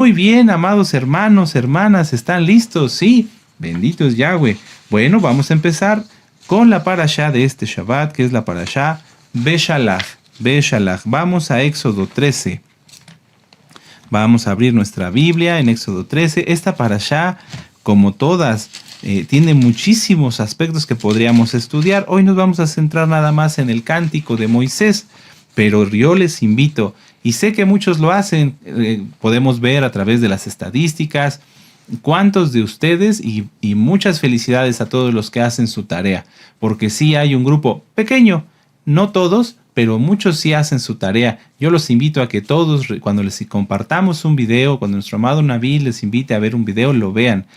Muy bien, amados hermanos, hermanas, ¿están listos? Sí, bendito es Yahweh. Bueno, vamos a empezar con la parashá de este Shabbat, que es la parashá Beshalach. Beshalach. Vamos a Éxodo 13. Vamos a abrir nuestra Biblia en Éxodo 13. Esta parashá, como todas, tiene muchísimos aspectos que podríamos estudiar. Hoy nos vamos a centrar nada más en el cántico de Moisés, pero yo les invito, y sé que muchos lo hacen, podemos ver a través de las estadísticas, cuántos de ustedes, y muchas felicidades a todos los que hacen su tarea, porque sí hay un grupo pequeño, no todos, pero muchos sí hacen su tarea. Yo los invito a que todos, cuando les compartamos un video, cuando nuestro amado Naví les invite a ver un video, lo vean,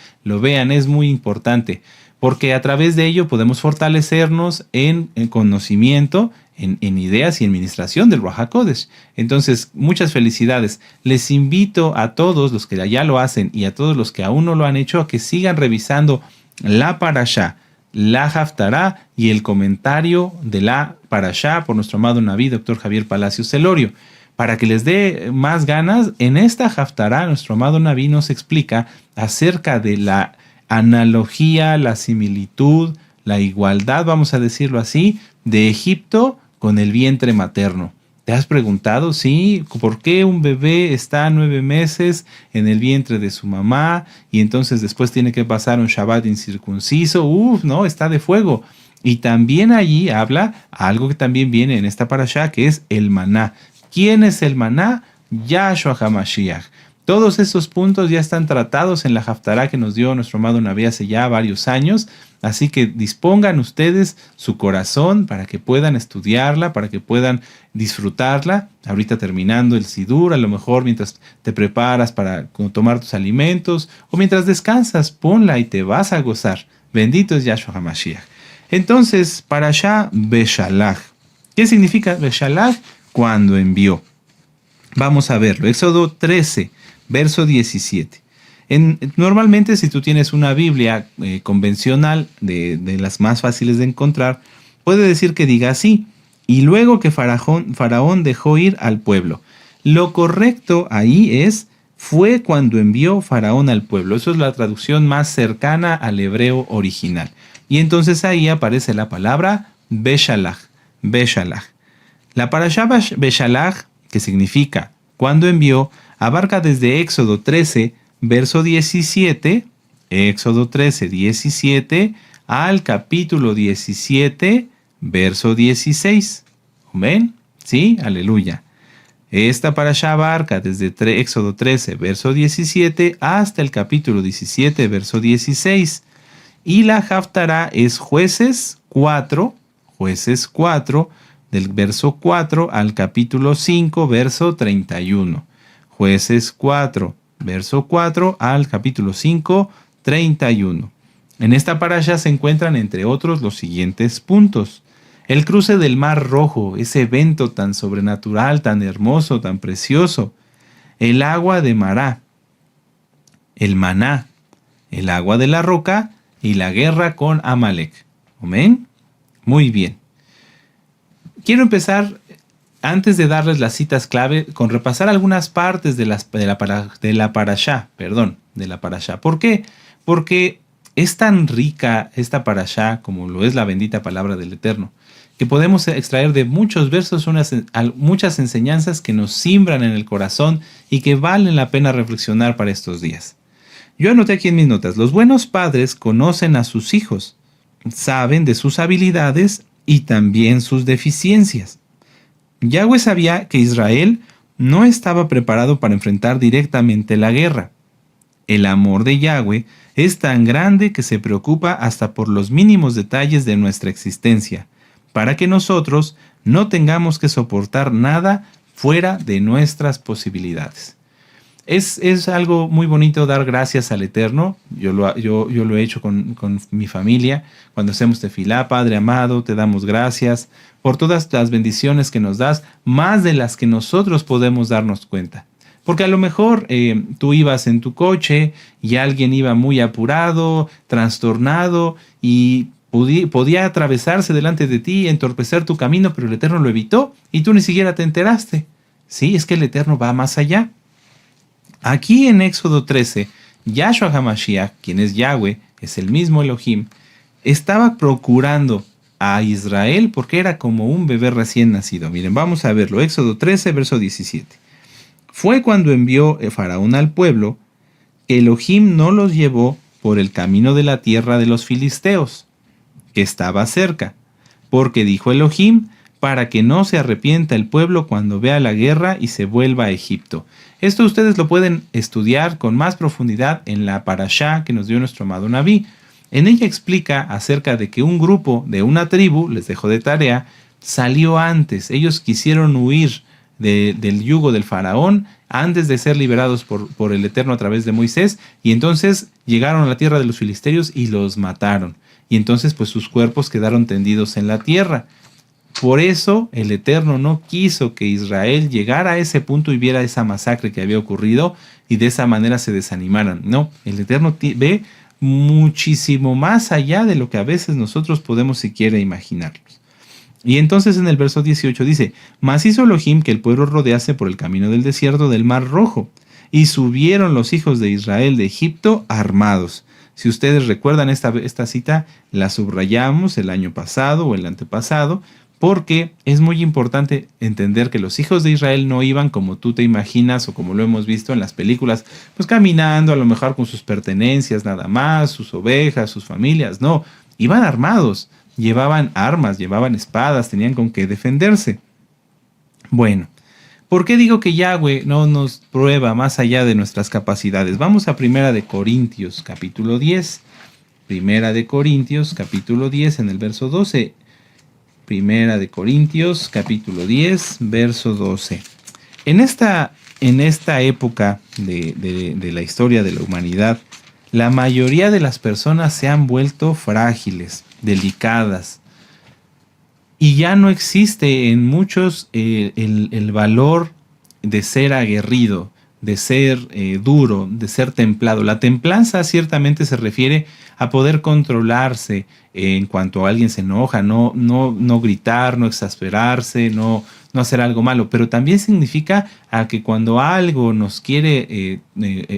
es muy importante, porque a través de ello podemos fortalecernos en conocimiento, en ideas y en administración del Ruach HaKodesh. Entonces, muchas felicidades. Les invito a todos los que ya lo hacen y a todos los que aún no lo han hecho a que sigan revisando la parashá, la Haftará y el comentario de la parashá por nuestro amado Naví, Dr. Javier Palacios Celorio. Para que les dé más ganas, en esta Haftará nuestro amado Naví nos explica acerca de la analogía, la similitud, la igualdad, vamos a decirlo así, de Egipto con el vientre materno. ¿Te has preguntado, sí, por qué un bebé está 9 meses en el vientre de su mamá y entonces después tiene que pasar un Shabbat incircunciso? No, está de fuego. Y también allí habla algo que también viene en esta parashá, que es el maná. ¿Quién es el maná? Yahshua HaMashiach. Todos estos puntos ya están tratados en la Haftará que nos dio nuestro amado Naví hace ya varios años. Así que dispongan ustedes su corazón para que puedan estudiarla, para que puedan disfrutarla. Ahorita terminando el Sidur, a lo mejor mientras te preparas para tomar tus alimentos o mientras descansas, ponla y te vas a gozar. Bendito es Yahshua HaMashiach. Entonces, parashá Beshalach. ¿Qué significa Beshalach? Cuando envió. Vamos a verlo. Éxodo 13, verso 17. Normalmente, si tú tienes una Biblia convencional, de las más fáciles de encontrar, puede decir que diga así: y luego que Faraón dejó ir al pueblo. Lo correcto ahí es: fue cuando envió Faraón al pueblo. Eso es la traducción más cercana al hebreo original. Y entonces ahí aparece la palabra Beshalach. Beshalach. La parashá Beshalach, que significa cuando envió, abarca desde Éxodo 13, verso 17, Éxodo 13, 17, al capítulo 17, verso 16. ¿Ven? Sí, aleluya. Esta parashá abarca desde Éxodo 13, verso 17, hasta el capítulo 17, verso 16. Y la Haftará es Jueces 4, del verso 4 al capítulo 5, verso 31. Jueces 4, verso 4 al capítulo 5, 31. En esta parashá se encuentran, entre otros, los siguientes puntos. El cruce del Mar Rojo, ese evento tan sobrenatural, tan hermoso, tan precioso. El agua de Mará, el maná, el agua de la roca y la guerra con Amalek. ¿Amén? Muy bien. Quiero empezar, antes de darles las citas clave, con repasar algunas partes de la parashá. ¿Por qué? Porque es tan rica esta parashá, como lo es la bendita palabra del Eterno, que podemos extraer de muchos versos muchas enseñanzas que nos siembran en el corazón y que valen la pena reflexionar para estos días. Yo anoté aquí en mis notas: los buenos padres conocen a sus hijos, saben de sus habilidades y también sus deficiencias. Yahweh sabía que Israel no estaba preparado para enfrentar directamente la guerra. El amor de Yahweh es tan grande que se preocupa hasta por los mínimos detalles de nuestra existencia, para que nosotros no tengamos que soportar nada fuera de nuestras posibilidades. Es algo muy bonito dar gracias al Eterno. Yo lo he hecho con mi familia. Cuando hacemos tefilá: Padre amado, te damos gracias por todas las bendiciones que nos das, más de las que nosotros podemos darnos cuenta. Porque a lo mejor tú ibas en tu coche y alguien iba muy apurado, trastornado y podía atravesarse delante de ti y entorpecer tu camino, pero el Eterno lo evitó y tú ni siquiera te enteraste. Sí, es que el Eterno va más allá. Aquí en Éxodo 13, Yahshua HaMashiach, quien es Yahweh, es el mismo Elohim, estaba procurando a Israel porque era como un bebé recién nacido. Miren, vamos a verlo. Éxodo 13, verso 17. Fue cuando envió Faraón al pueblo que Elohim no los llevó por el camino de la tierra de los filisteos, que estaba cerca, porque dijo Elohim, para que no se arrepienta el pueblo cuando vea la guerra y se vuelva a Egipto. Esto ustedes lo pueden estudiar con más profundidad en la parashá que nos dio nuestro amado Nabí. En ella explica acerca de que un grupo de una tribu, les dejo de tarea, salió antes. Ellos quisieron huir del yugo del faraón antes de ser liberados por el Eterno a través de Moisés, y entonces llegaron a la tierra de los filisteos y los mataron. Y entonces pues sus cuerpos quedaron tendidos en la tierra. Por eso el Eterno no quiso que Israel llegara a ese punto y viera esa masacre que había ocurrido y de esa manera se desanimaran. No, el Eterno ve muchísimo más allá de lo que a veces nosotros podemos siquiera imaginarnos. Y entonces en el verso 18 dice, mas hizo Elohim que el pueblo rodease por el camino del desierto del Mar Rojo, y subieron los hijos de Israel de Egipto armados. Si ustedes recuerdan esta cita, la subrayamos el año pasado o el antepasado, porque es muy importante entender que los hijos de Israel no iban como tú te imaginas o como lo hemos visto en las películas, pues caminando a lo mejor con sus pertenencias nada más, sus ovejas, sus familias. No, iban armados, llevaban armas, llevaban espadas, tenían con qué defenderse. Bueno, ¿por qué digo que Yahweh no nos prueba más allá de nuestras capacidades? Vamos a Primera de Corintios, capítulo 10. Primera de Corintios, capítulo 10, en el verso 12. Primera de Corintios, capítulo 10, verso 12. En esta época de la historia de la humanidad, la mayoría de las personas se han vuelto frágiles, delicadas, y ya no existe en muchos el valor de ser aguerrido, de ser duro, de ser templado. La templanza ciertamente se refiere a poder controlarse en cuanto a alguien se enoja, no gritar, no exasperarse, no hacer algo malo, pero también significa a que cuando algo nos quiere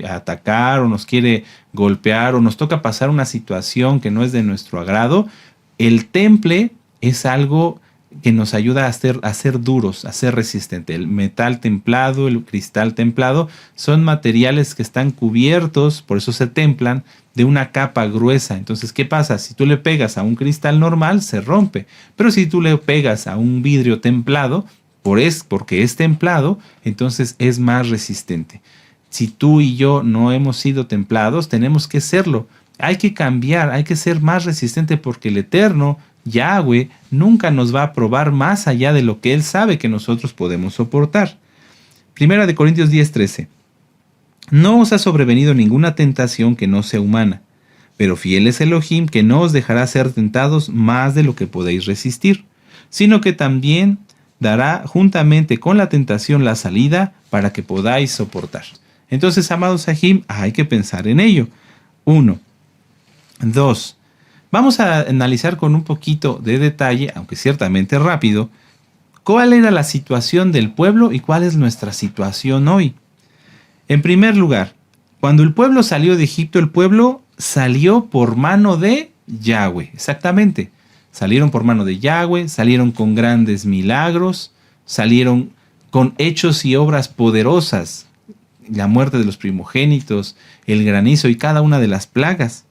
atacar o nos quiere golpear o nos toca pasar una situación que no es de nuestro agrado, el temple es algo que nos ayuda a ser duros, a ser resistentes. El metal templado, el cristal templado, son materiales que están cubiertos, por eso se templan, de una capa gruesa. Entonces, ¿qué pasa? Si tú le pegas a un cristal normal, se rompe. Pero si tú le pegas a un vidrio templado, porque es templado, entonces es más resistente. Si tú y yo no hemos sido templados, tenemos que serlo. Hay que cambiar, hay que ser más resistente porque el Eterno, Yahweh, nunca nos va a probar más allá de lo que Él sabe que nosotros podemos soportar. Primera de Corintios 10:13. No os ha sobrevenido ninguna tentación que no sea humana, pero fiel es Elohim que no os dejará ser tentados más de lo que podéis resistir, sino que también dará juntamente con la tentación la salida para que podáis soportar. Entonces, amados Sahim, hay que pensar en ello. 1. 2. Vamos a analizar con un poquito de detalle, aunque ciertamente rápido, cuál era la situación del pueblo y cuál es nuestra situación hoy. En primer lugar, cuando el pueblo salió de Egipto, el pueblo salió por mano de Yahweh, exactamente. Salieron por mano de Yahweh, salieron con grandes milagros, salieron con hechos y obras poderosas, la muerte de los primogénitos, el granizo y cada una de las plagas.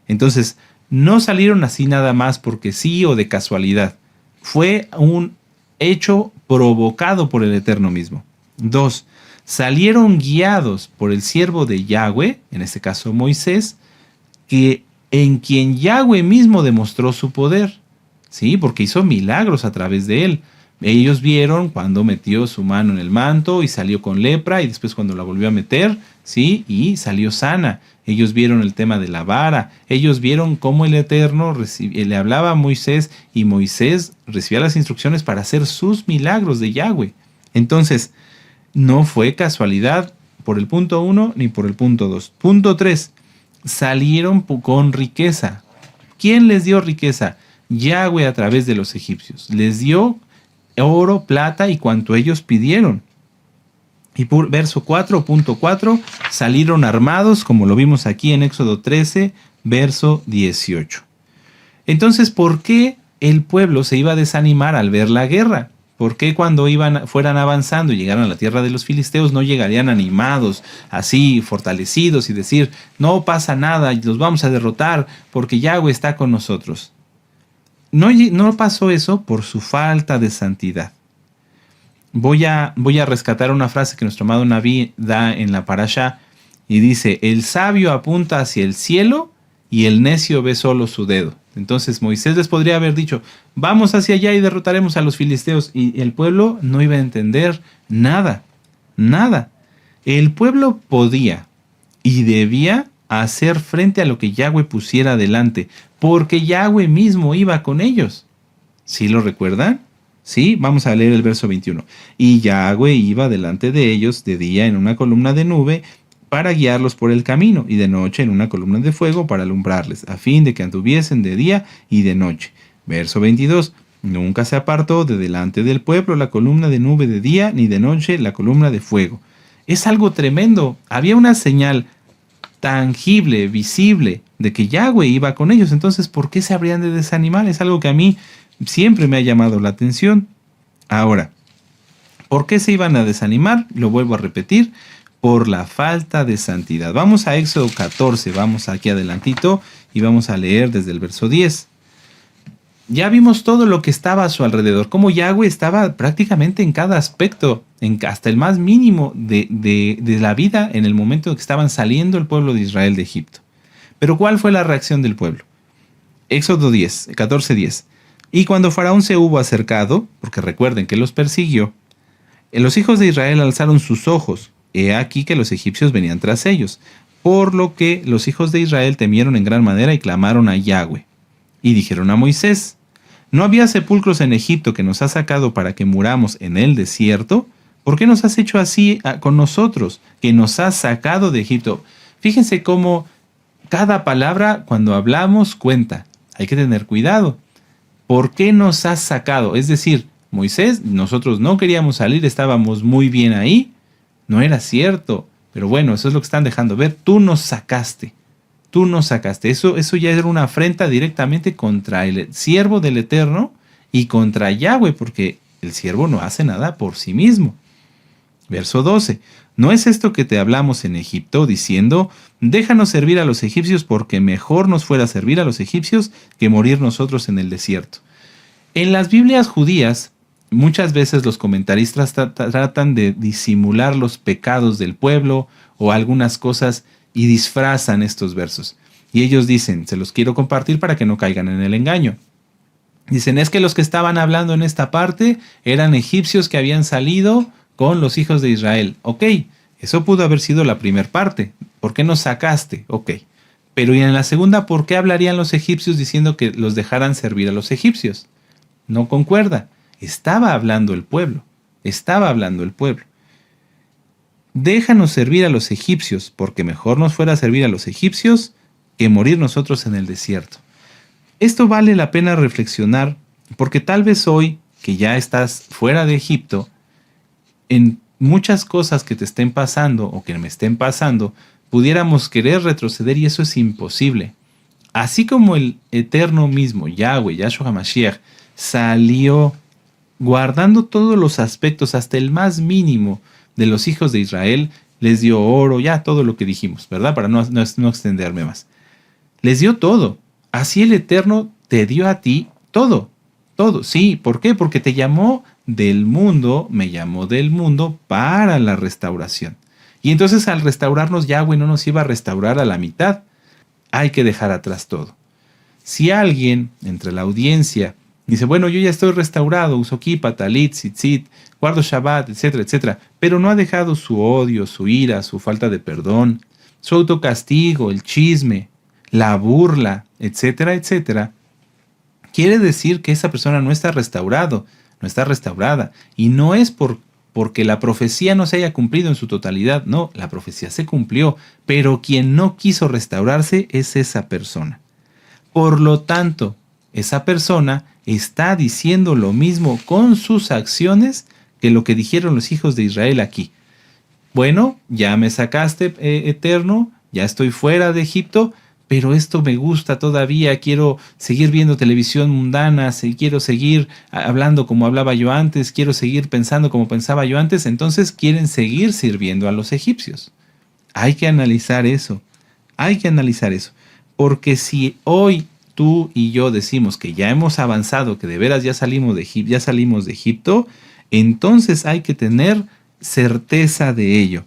Entonces, no salieron así nada más porque sí o de casualidad. Fue un hecho provocado por el Eterno mismo. 2. Salieron guiados por el siervo de Yahweh, en este caso Moisés, en quien Yahweh mismo demostró su poder. Sí, porque hizo milagros a través de él. Ellos vieron cuando metió su mano en el manto y salió con lepra, y después cuando la volvió a meter, sí, y salió sana. Ellos vieron el tema de la vara. Ellos vieron cómo el Eterno le hablaba a Moisés y Moisés recibía las instrucciones para hacer sus milagros de Yahweh. Entonces, no fue casualidad por el punto 1 ni por el punto 2. Punto 3. Salieron con riqueza. ¿Quién les dio riqueza? Yahweh a través de los egipcios. Les dio oro, plata y cuanto ellos pidieron. Y por verso 4.4, salieron armados, como lo vimos aquí en Éxodo 13, verso 18. Entonces, ¿por qué el pueblo se iba a desanimar al ver la guerra? ¿Por qué cuando fueran avanzando y llegaran a la tierra de los filisteos no llegarían animados, así fortalecidos y decir, no pasa nada, los vamos a derrotar porque Yahweh está con nosotros? No pasó eso por su falta de santidad. Voy a rescatar una frase que nuestro amado Naví da en la parashá y dice, el sabio apunta hacia el cielo y el necio ve solo su dedo. Entonces Moisés les podría haber dicho, vamos hacia allá y derrotaremos a los filisteos, y el pueblo no iba a entender nada, nada. El pueblo podía y debía hacer frente a lo que Yahweh pusiera adelante, porque Yahweh mismo iba con ellos. ¿Sí lo recuerdan? Sí, vamos a leer el verso 21. Y Yahweh iba delante de ellos de día en una columna de nube para guiarlos por el camino, y de noche en una columna de fuego para alumbrarles, a fin de que anduviesen de día y de noche. Verso 22. Nunca se apartó de delante del pueblo la columna de nube de día, ni de noche la columna de fuego. Es algo tremendo. Había una señal tangible, visible, de que Yahweh iba con ellos. Entonces, ¿por qué se habrían de desanimar? Es algo que a mí siempre me ha llamado la atención. Ahora, ¿por qué se iban a desanimar? Lo vuelvo a repetir, por la falta de santidad. Vamos a Éxodo 14, vamos aquí adelantito y vamos a leer desde el verso 10. Ya vimos todo lo que estaba a su alrededor, cómo Yahweh estaba prácticamente en cada aspecto, hasta el más mínimo de la vida en el momento en que estaban saliendo el pueblo de Israel de Egipto. Pero ¿cuál fue la reacción del pueblo? Éxodo 14:10. Y cuando Faraón se hubo acercado, porque recuerden que los persiguió, los hijos de Israel alzaron sus ojos. He aquí que los egipcios venían tras ellos, por lo que los hijos de Israel temieron en gran manera y clamaron a Yahweh. Y dijeron a Moisés, ¿no había sepulcros en Egipto que nos has sacado para que muramos en el desierto? ¿Por qué nos has hecho así con nosotros, que nos has sacado de Egipto? Fíjense cómo cada palabra cuando hablamos cuenta. Hay que tener cuidado. ¿Por qué nos has sacado? Es decir, Moisés, nosotros no queríamos salir, estábamos muy bien ahí. No era cierto, pero bueno, eso es lo que están dejando ver. Tú nos sacaste. Eso ya era una afrenta directamente contra el siervo del Eterno y contra Yahweh, porque el siervo no hace nada por sí mismo. Verso 12. ¿No es esto que te hablamos en Egipto, diciendo, déjanos servir a los egipcios, porque mejor nos fuera servir a los egipcios que morir nosotros en el desierto? En las Biblias judías, muchas veces los comentaristas tratan de disimular los pecados del pueblo o algunas cosas y disfrazan estos versos. Y ellos dicen, se los quiero compartir para que no caigan en el engaño. Dicen, es que los que estaban hablando en esta parte eran egipcios que habían salido con los hijos de Israel. Ok, eso pudo haber sido la primera parte. ¿Por qué nos sacaste? Ok. Pero y en la segunda, ¿por qué hablarían los egipcios diciendo que los dejaran servir a los egipcios? No concuerda. Estaba hablando el pueblo. Déjanos servir a los egipcios, porque mejor nos fuera servir a los egipcios que morir nosotros en el desierto. Esto vale la pena reflexionar, porque tal vez hoy, que ya estás fuera de Egipto, en muchas cosas que te estén pasando o que me estén pasando, pudiéramos querer retroceder y eso es imposible. Así como el Eterno mismo, Yahweh, Yahshua HaMashiach, salió guardando todos los aspectos, hasta el más mínimo, de los hijos de Israel, les dio oro, ya todo lo que dijimos, ¿verdad? Para no extenderme más. Les dio todo. Así el Eterno te dio a ti todo. Todo. Sí, ¿por qué? Porque te llamó del mundo, me llamó del mundo para la restauración. Y entonces al restaurarnos, Yahweh no nos iba a restaurar a la mitad. Hay que dejar atrás todo. Si alguien entre la audiencia dice, bueno, yo ya estoy restaurado, uso kippah, talit, tzitzit, guardo Shabbat, etcétera, etcétera, pero no ha dejado su odio, su ira, su falta de perdón, su autocastigo, el chisme, la burla, etcétera, etcétera, quiere decir que esa persona no está restaurado, no está restaurada. Y no es porque la profecía no se haya cumplido en su totalidad, no, la profecía se cumplió, pero quien no quiso restaurarse es esa persona. Por lo tanto, esa persona está diciendo lo mismo con sus acciones que lo que dijeron los hijos de Israel aquí. Bueno, ya me sacaste, Eterno, ya estoy fuera de Egipto, pero esto me gusta todavía, quiero seguir viendo televisión mundana, quiero seguir hablando como hablaba yo antes, quiero seguir pensando como pensaba yo antes, entonces quieren seguir sirviendo a los egipcios. Hay que analizar eso, hay que analizar eso, porque si hoy tú y yo decimos que ya hemos avanzado, que de veras ya salimos de Egipto, entonces hay que tener certeza de ello.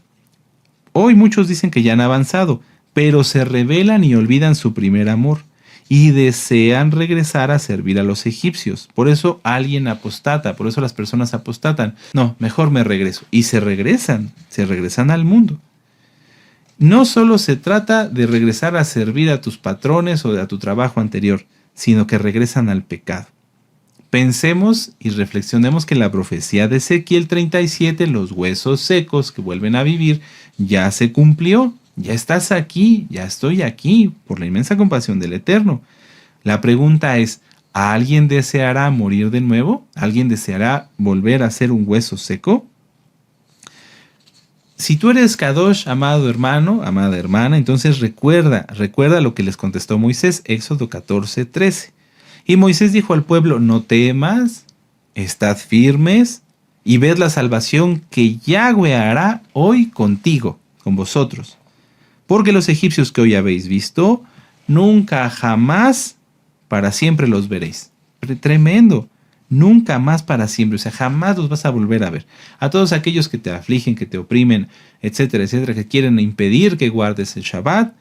Hoy muchos dicen que ya han avanzado, pero se rebelan y olvidan su primer amor y desean regresar a servir a los egipcios. Por eso alguien apostata, por eso las personas apostatan. No, mejor me regreso. Y se regresan al mundo. No solo se trata de regresar a servir a tus patrones o a tu trabajo anterior, sino que regresan al pecado. Pensemos y reflexionemos que la profecía de Ezequiel 37, los huesos secos que vuelven a vivir, ya se cumplió. Ya estás aquí, ya estoy aquí, por la inmensa compasión del Eterno. La pregunta es, ¿alguien deseará morir de nuevo? ¿Alguien deseará volver a ser un hueso seco? Si tú eres Kadosh, amado hermano, amada hermana, entonces recuerda lo que les contestó Moisés, Éxodo 14:13. Y Moisés dijo al pueblo, no temas, estad firmes y ved la salvación que Yahweh hará hoy contigo, con vosotros. Porque los egipcios que hoy habéis visto, nunca jamás para siempre los veréis. Tremendo. Nunca más para siempre. O sea, jamás los vas a volver a ver. A todos aquellos que te afligen, que te oprimen, etcétera, etcétera, que quieren impedir que guardes el Shabbat,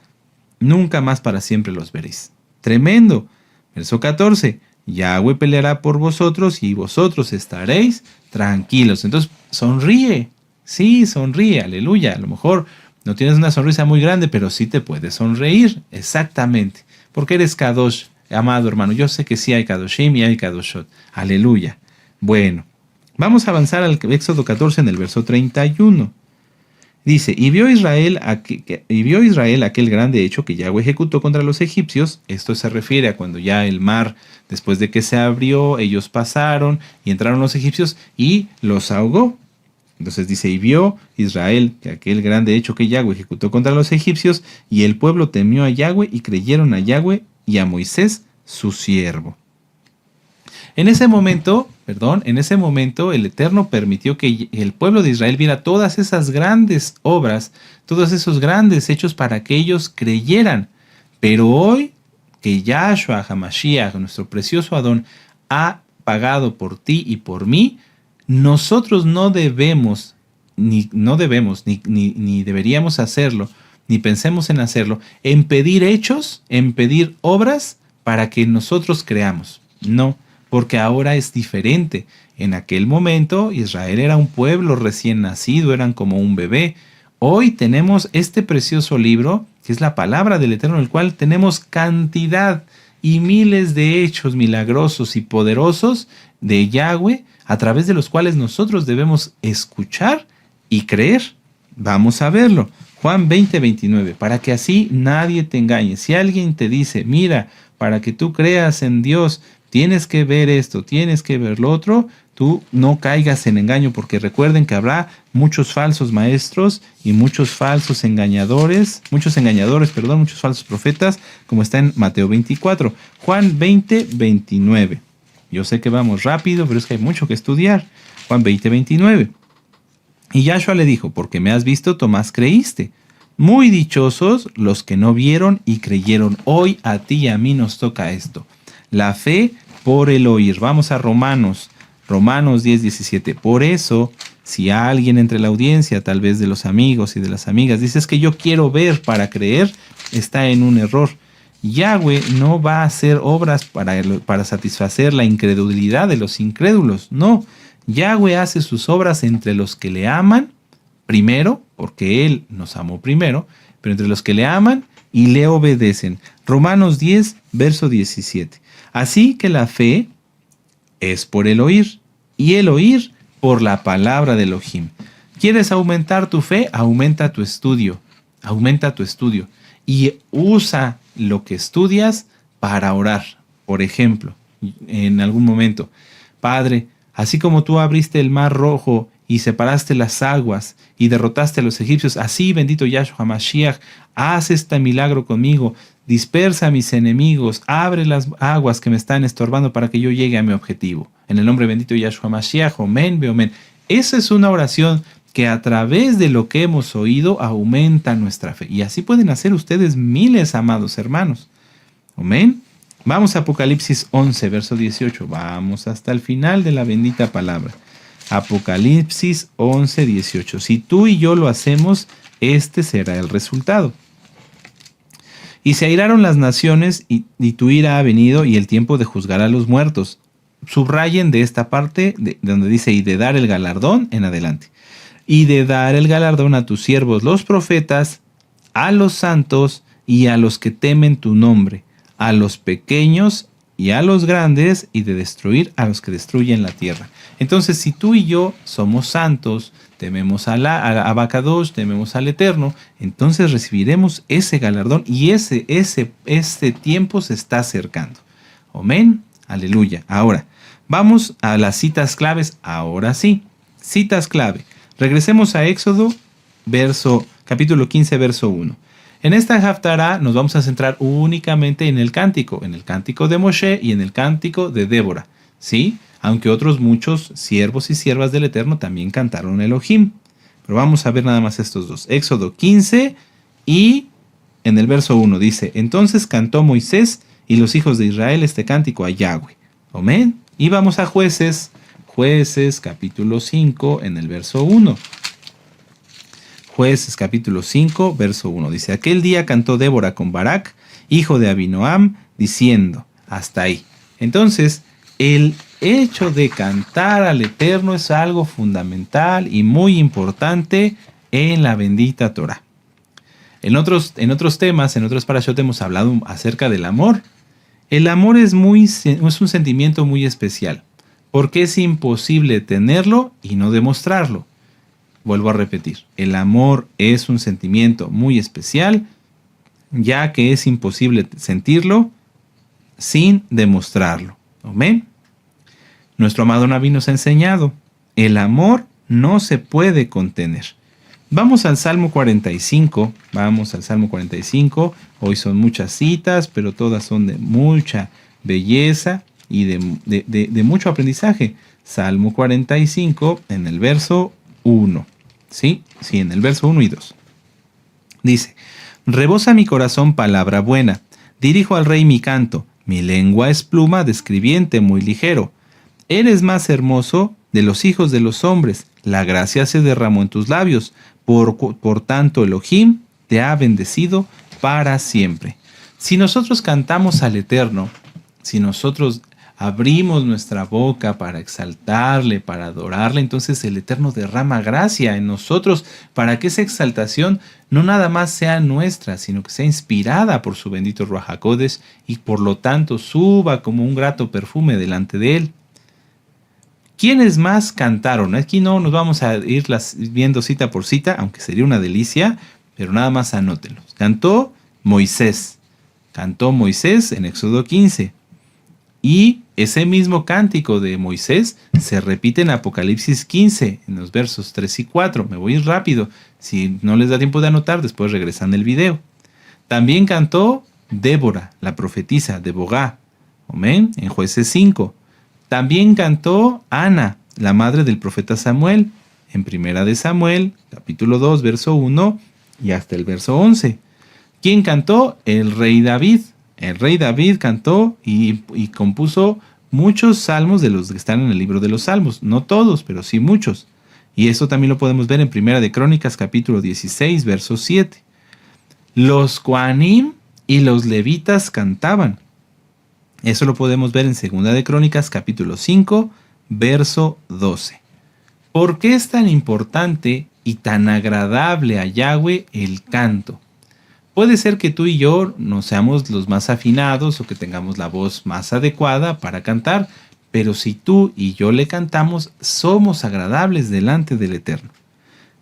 nunca más para siempre los veréis. Tremendo. Verso 14. Yahweh peleará por vosotros y vosotros estaréis tranquilos. Entonces, sonríe. Sí, sonríe. Aleluya. A lo mejor no tienes una sonrisa muy grande, pero sí te puedes sonreír. Exactamente. Porque eres Kadosh, amado hermano. Yo sé que sí hay Kadoshim y hay Kadoshot. Aleluya. Bueno, vamos a avanzar al Éxodo 14 en el verso 31. Dice, y vio Israel aquel grande hecho que Yahweh ejecutó contra los egipcios. Esto se refiere a cuando ya el mar, después de que se abrió, ellos pasaron y entraron los egipcios y los ahogó. Entonces dice, y vio Israel que aquel grande hecho que Yahweh ejecutó contra los egipcios, y el pueblo temió a Yahweh y creyeron a Yahweh y a Moisés su siervo. En ese momento, el Eterno permitió que el pueblo de Israel viera todas esas grandes obras, todos esos grandes hechos para que ellos creyeran. Pero hoy que Yahshua HaMashiach, nuestro precioso Adón, ha pagado por ti y por mí, nosotros no debemos, ni deberíamos hacerlo, ni pensemos en hacerlo, en pedir hechos, en pedir obras para que nosotros creamos. No, porque ahora es diferente. En aquel momento Israel era un pueblo recién nacido, eran como un bebé. Hoy tenemos este precioso libro, que es la palabra del Eterno, en el cual tenemos cantidad y miles de hechos milagrosos y poderosos de Yahweh, a través de los cuales nosotros debemos escuchar y creer. Vamos a verlo. Juan 20:29, para que así nadie te engañe. Si alguien te dice, mira, para que tú creas en Dios, tienes que ver esto, tienes que ver lo otro, tú no caigas en engaño, porque recuerden que habrá muchos falsos maestros y muchos falsos engañadores, muchos falsos profetas, como está en Mateo 24. Juan 20:29. Yo sé que vamos rápido, pero es que hay mucho que estudiar. Juan 20:29. Y Yahshua le dijo, porque me has visto, Tomás, creíste. Muy dichosos los que no vieron y creyeron. Hoy a ti y a mí nos toca esto. La fe por el oír. Vamos a Romanos 10:17. Por eso, si alguien entre la audiencia, tal vez de los amigos y de las amigas, dice es que yo quiero ver para creer, está en un error. Yahweh no va a hacer obras para satisfacer la incredulidad de los incrédulos. No, Yahweh hace sus obras entre los que le aman, primero, porque Él nos amó primero, pero entre los que le aman y le obedecen. Romanos 10, verso 17. Así que la fe es por el oír, y el oír por la palabra de Elohim. ¿Quieres aumentar tu fe? Aumenta tu estudio. Y usa lo que estudias para orar. Por ejemplo, en algún momento, Padre, así como tú abriste el mar rojo y separaste las aguas y derrotaste a los egipcios, así, bendito Yahshua Mashiach, haz este milagro conmigo, dispersa a mis enemigos, abre las aguas que me están estorbando para que yo llegue a mi objetivo. En el nombre bendito de Yahshua Mashiach, omen, beomen. Esa es una oración que a través de lo que hemos oído aumenta nuestra fe. Y así pueden hacer ustedes miles, amados hermanos. Amén. Vamos a Apocalipsis 11, verso 18. Vamos hasta el final de la bendita palabra. Apocalipsis 11, 18. Si tú y yo lo hacemos, este será el resultado. Y se airaron las naciones y tu ira ha venido y el tiempo de juzgar a los muertos. Subrayen de esta parte de donde dice y de dar el galardón en adelante. Y de dar el galardón a tus siervos los profetas, a los santos y a los que temen tu nombre, a los pequeños y a los grandes, y de destruir a los que destruyen la tierra. Entonces, si tú y yo somos santos, tememos a Abacadosh, tememos al Eterno, entonces recibiremos ese galardón y ese tiempo se está acercando. Amén. Aleluya. Ahora, vamos a las citas claves. Ahora sí, citas clave. Regresemos a Éxodo, capítulo 15, verso 1. En esta Haftará nos vamos a centrar únicamente en el cántico de Moshe y en el cántico de Débora, ¿sí? Aunque otros muchos siervos y siervas del Eterno también cantaron Elohim. Pero vamos a ver nada más estos dos. Éxodo 15 y en el verso 1 dice, entonces cantó Moisés y los hijos de Israel este cántico a Yahweh. Amén. Y vamos a Jueces capítulo 5 en el verso 1. Jueces capítulo 5, verso 1. Dice, aquel día cantó Débora con Barak, hijo de Abinoam, diciendo, hasta ahí. Entonces, el hecho de cantar al Eterno es algo fundamental y muy importante en la bendita Torah. En otros temas, en otros parashot hemos hablado acerca del amor. El amor es un sentimiento muy especial, porque es imposible tenerlo y no demostrarlo. Vuelvo a repetir, el amor es un sentimiento muy especial, ya que es imposible sentirlo sin demostrarlo. ¿Amén? Nuestro amado Naví nos ha enseñado, el amor no se puede contener. Vamos al Salmo 45, hoy son muchas citas, pero todas son de mucha belleza y de mucho aprendizaje. Salmo 45 en el verso 1. Sí, en el verso 1 y 2. Dice, rebosa mi corazón palabra buena, dirijo al rey mi canto, mi lengua es pluma de escribiente muy ligero. Eres más hermoso de los hijos de los hombres, la gracia se derramó en tus labios, por tanto Elohim te ha bendecido para siempre. Si nosotros cantamos al Eterno, si nosotros abrimos nuestra boca para exaltarle, para adorarle, entonces el Eterno derrama gracia en nosotros para que esa exaltación no nada más sea nuestra, sino que sea inspirada por su bendito Ruach HaKodesh y por lo tanto suba como un grato perfume delante de él. ¿Quiénes más cantaron? Aquí no nos vamos a ir viendo cita por cita, aunque sería una delicia, pero nada más anótenlos. Cantó Moisés en Éxodo 15. Y ese mismo cántico de Moisés se repite en Apocalipsis 15, en los versos 3 y 4. Me voy a ir rápido. Si no les da tiempo de anotar, después regresan el video. También cantó Débora, la profetisa de Bogá. Amén. En Jueces 5. También cantó Ana, la madre del profeta Samuel, en Primera de Samuel, capítulo 2, verso 1 y hasta el verso 11. ¿Quién cantó? El rey David. El rey David cantó y compuso muchos salmos de los que están en el libro de los Salmos. No todos, pero sí muchos. Y eso también lo podemos ver en Primera de Crónicas, capítulo 16, verso 7. Los Coanim y los levitas cantaban. Eso lo podemos ver en Segunda de Crónicas, capítulo 5, verso 12. ¿Por qué es tan importante y tan agradable a Yahweh el canto? Puede ser que tú y yo no seamos los más afinados o que tengamos la voz más adecuada para cantar, pero si tú y yo le cantamos, somos agradables delante del Eterno.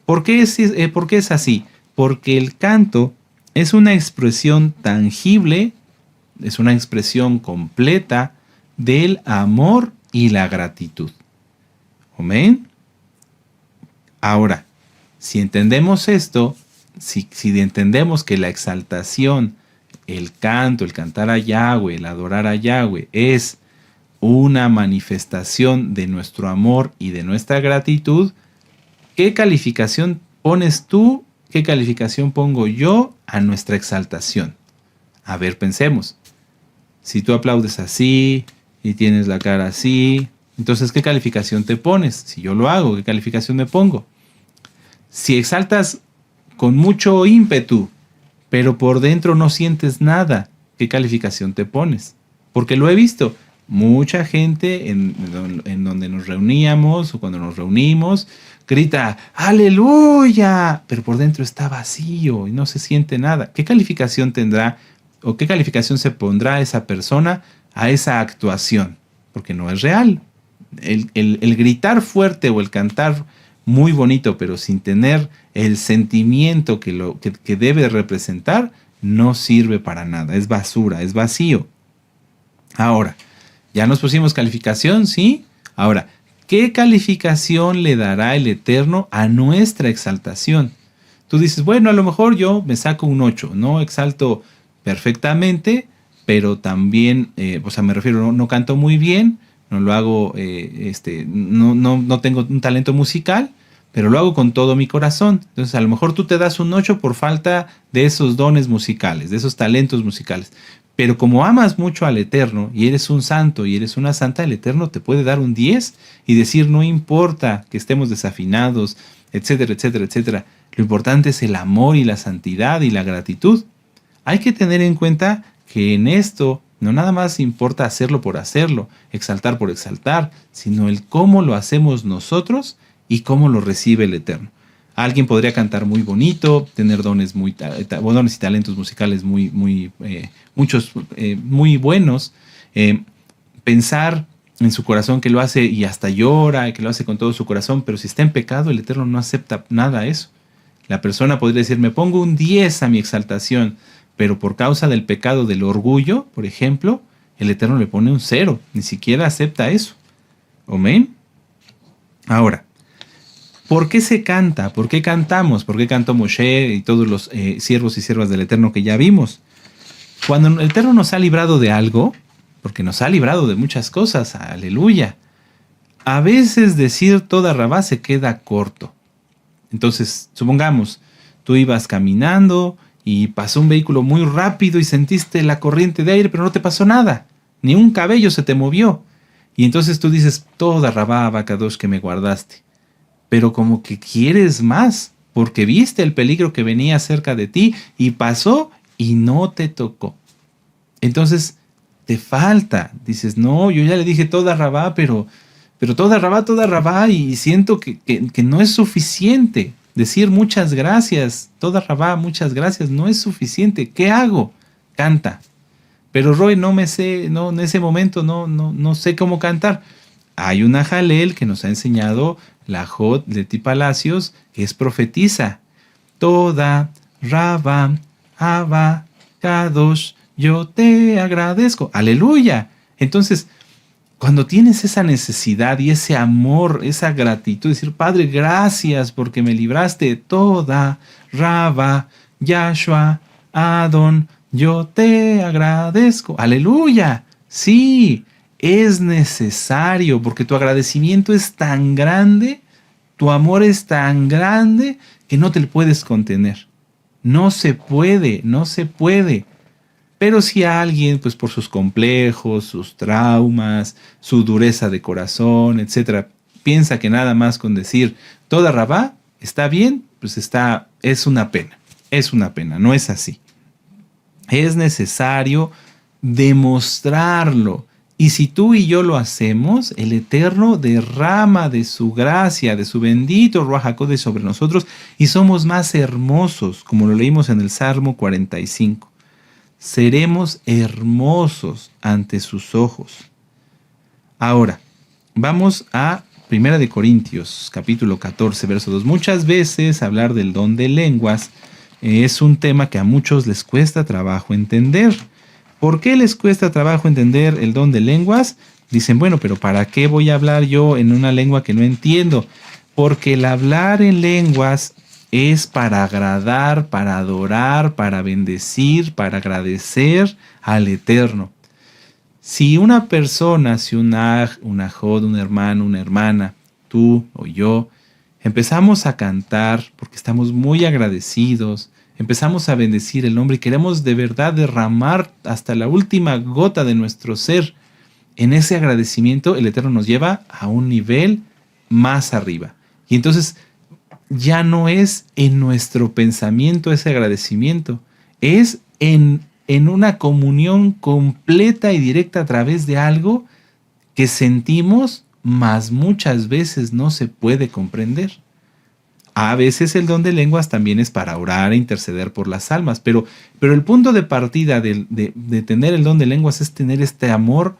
¿Por qué es así? Porque el canto es una expresión tangible, es una expresión completa del amor y la gratitud. ¿Amén? Ahora, si entendemos esto, si entendemos que la exaltación, el canto, el cantar a Yahweh, el adorar a Yahweh es una manifestación de nuestro amor y de nuestra gratitud, ¿qué calificación pones tú? ¿Qué calificación pongo yo a nuestra exaltación? A ver, pensemos. Si tú aplaudes así y tienes la cara así, entonces ¿qué calificación te pones? Si yo lo hago, ¿qué calificación me pongo? Si exaltas con mucho ímpetu, pero por dentro no sientes nada, ¿qué calificación te pones? Porque lo he visto. Mucha gente en donde nos reuníamos o cuando nos reunimos grita ¡Aleluya! Pero por dentro está vacío y no se siente nada. ¿Qué calificación tendrá o qué calificación se pondrá esa persona a esa actuación? Porque no es real. El gritar fuerte o el cantar muy bonito, pero sin tener el sentimiento que debe representar, no sirve para nada. Es basura, es vacío. Ahora, ya nos pusimos calificación, ¿sí? Ahora, ¿qué calificación le dará el Eterno a nuestra exaltación? Tú dices, bueno, a lo mejor yo me saco un 8, no exalto perfectamente, pero también, me refiero, no canto muy bien, no lo hago, no tengo un talento musical, pero lo hago con todo mi corazón. Entonces, a lo mejor tú te das un 8 por falta de esos dones musicales, de esos talentos musicales. Pero como amas mucho al Eterno y eres un santo y eres una santa, el Eterno te puede dar un 10 y decir, no importa que estemos desafinados, etcétera, etcétera, etcétera. Lo importante es el amor y la santidad y la gratitud. Hay que tener en cuenta que en esto no nada más importa hacerlo por hacerlo, exaltar por exaltar, sino el cómo lo hacemos nosotros y cómo lo recibe el Eterno. Alguien podría cantar muy bonito, tener dones y talentos musicales muchos muy buenos, pensar en su corazón que lo hace y hasta llora, que lo hace con todo su corazón, pero si está en pecado, el Eterno no acepta nada de eso. La persona podría decir, me pongo un 10 a mi exaltación, pero por causa del pecado del orgullo, por ejemplo, el Eterno le pone un 0, ni siquiera acepta eso. ¿Amén? Ahora, ¿por qué se canta? ¿Por qué cantamos? ¿Por qué cantó Moshe y todos los siervos y siervas del Eterno que ya vimos? Cuando el Eterno nos ha librado de algo, porque nos ha librado de muchas cosas, aleluya, a veces decir toda rabá se queda corto. Entonces, supongamos, tú ibas caminando y pasó un vehículo muy rápido y sentiste la corriente de aire, pero no te pasó nada, ni un cabello se te movió. Y entonces tú dices, toda rabá, Abacadosh, que me guardaste. Pero como que quieres más, porque viste el peligro que venía cerca de ti y pasó y no te tocó. Entonces te falta, dices, no, yo ya le dije toda rabá, pero toda rabá, y siento que no es suficiente. Decir muchas gracias, toda rabá, muchas gracias, no es suficiente. ¿Qué hago? Canta. Pero Roy, no me sé, no, en ese momento no sé cómo cantar. Hay una jalel que nos ha enseñado la Jot Leti Palacios, que es profetiza. Toda rabá, Abba, Kadosh, yo te agradezco. Aleluya. Entonces, cuando tienes esa necesidad y ese amor, esa gratitud, decir, Padre, gracias porque me libraste de toda rabá, Yahshua, Adon, yo te agradezco. Aleluya. Sí, es necesario porque tu agradecimiento es tan grande, tu amor es tan grande que no te lo puedes contener. No se puede, no se puede. Pero si alguien, pues por sus complejos, sus traumas, su dureza de corazón, etcétera, piensa que nada más con decir toda rabá está bien, pues es una pena, no es así. Es necesario demostrarlo. Y si tú y yo lo hacemos, el Eterno derrama de su gracia, de su bendito Ruach HaKodesh sobre nosotros y somos más hermosos, como lo leímos en el Salmo 45. Seremos hermosos ante sus ojos. Ahora, vamos a 1 Corintios, capítulo 14, verso 2. Muchas veces hablar del don de lenguas es un tema que a muchos les cuesta trabajo entender. ¿Por qué les cuesta trabajo entender el don de lenguas? Dicen, bueno, pero ¿para qué voy a hablar yo en una lengua que no entiendo? Porque el hablar en lenguas es para agradar, para adorar, para bendecir, para agradecer al Eterno. Si una persona, si un aj, un ajod, un hermano, una hermana, tú o yo, empezamos a cantar porque estamos muy agradecidos, empezamos a bendecir el nombre y queremos de verdad derramar hasta la última gota de nuestro ser en ese agradecimiento, el Eterno nos lleva a un nivel más arriba. Y entonces ya no es en nuestro pensamiento ese agradecimiento, es en una comunión completa y directa a través de algo que sentimos, mas muchas veces no se puede comprender. A veces el don de lenguas también es para orar e interceder por las almas, pero el punto de partida de tener el don de lenguas es tener este amor,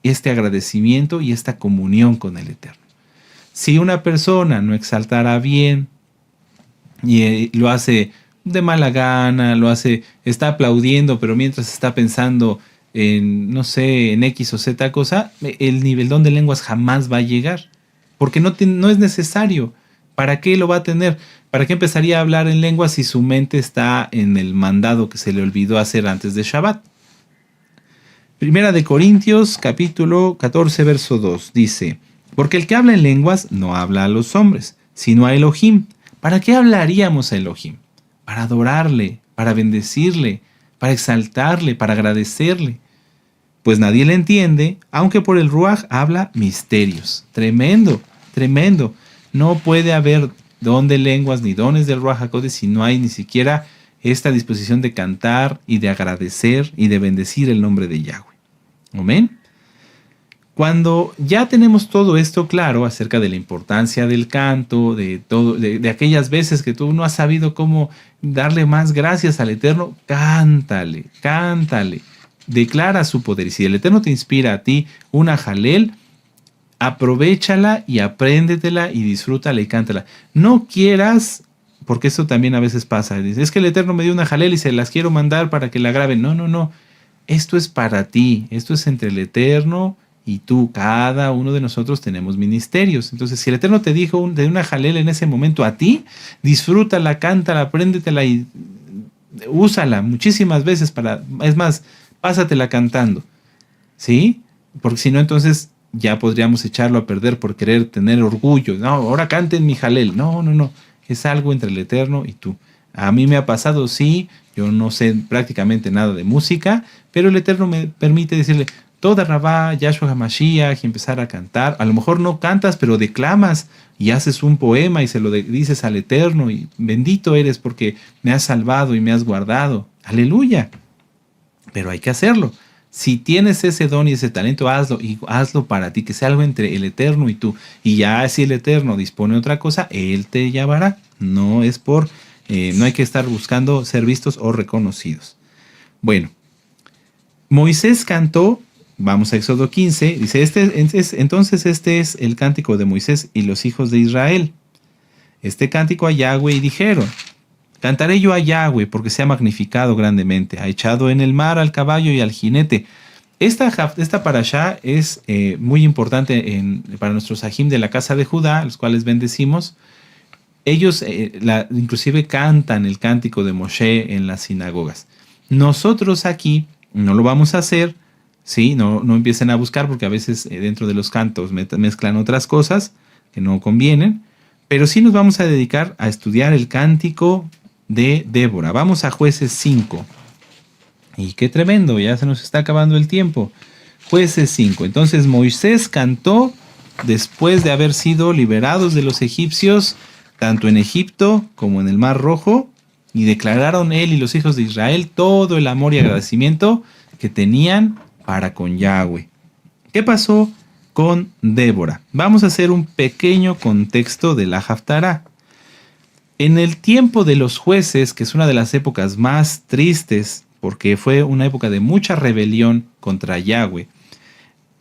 este agradecimiento y esta comunión con el Eterno. Si una persona no exaltará bien y lo hace de mala gana, está aplaudiendo, pero mientras está pensando en, no sé, en X o Z cosa, el nivel don de lenguas jamás va a llegar, porque no es necesario. ¿Para qué lo va a tener? ¿Para qué empezaría a hablar en lenguas si su mente está en el mandado que se le olvidó hacer antes de Shabbat? Primera de Corintios, capítulo 14, verso 2, dice: porque el que habla en lenguas no habla a los hombres, sino a Elohim. ¿Para qué hablaríamos a Elohim? Para adorarle, para bendecirle, para exaltarle, para agradecerle. Pues nadie le entiende, aunque por el Ruach habla misterios. Tremendo, tremendo. No puede haber don de lenguas ni dones del Ruach HaKodesh si no hay ni siquiera esta disposición de cantar y de agradecer y de bendecir el nombre de Yahweh. Amén. Cuando ya tenemos todo esto claro acerca de la importancia del canto, de aquellas veces que tú no has sabido cómo darle más gracias al Eterno, cántale, cántale, declara su poder. Y si el Eterno te inspira a ti una jalel, aprovéchala y apréndetela y disfrútala y cántala. No quieras, porque eso también a veces pasa, dices, es que el Eterno me dio una jalel y se las quiero mandar para que la graben. No, no, no. Esto es para ti, esto es entre el Eterno y tú. Cada uno de nosotros tenemos ministerios. Entonces, si el Eterno te dijo de una jalel en ese momento a ti, disfrútala, cántala, apréndetela y úsala muchísimas veces es más, pásatela cantando. ¿Sí? Porque si no, entonces ya podríamos echarlo a perder por querer tener orgullo. No, ahora canten mi jalel. No, no, no. Es algo entre el Eterno y tú. A mí me ha pasado, sí, yo no sé prácticamente nada de música, pero el Eterno me permite decirle, toda Rabá, Yahshua HaMashiach, y empezar a cantar. A lo mejor no cantas, pero declamas y haces un poema y se lo dices al Eterno y bendito eres porque me has salvado y me has guardado. Aleluya. Pero hay que hacerlo. Si tienes ese don y ese talento, hazlo y hazlo para ti, que sea algo entre el Eterno y tú. Y ya si el Eterno dispone otra cosa, Él te llamará. No es no hay que estar buscando ser vistos o reconocidos. Bueno, Moisés cantó, vamos a Éxodo 15, dice, entonces este es el cántico de Moisés y los hijos de Israel. Este cántico a Yahweh y dijeron, cantaré yo a Yahweh porque se ha magnificado grandemente, ha echado en el mar al caballo y al jinete. Esta parashá es muy importante para nuestros ajim de la casa de Judá, los cuales bendecimos. Ellos inclusive cantan el cántico de Moshe en las sinagogas. Nosotros aquí no lo vamos a hacer, ¿sí? No empiecen a buscar porque a veces dentro de los cantos mezclan otras cosas que no convienen, pero sí nos vamos a dedicar a estudiar el cántico de Débora. Vamos a Jueces 5. Y qué tremendo, ya se nos está acabando el tiempo. Jueces 5. Entonces Moisés cantó después de haber sido liberados de los egipcios, tanto en Egipto como en el Mar Rojo, y declararon él y los hijos de Israel todo el amor y agradecimiento que tenían para con Yahweh. ¿Qué pasó con Débora? Vamos a hacer un pequeño contexto de la Haftará. En el tiempo de los jueces, que es una de las épocas más tristes, porque fue una época de mucha rebelión contra Yahweh,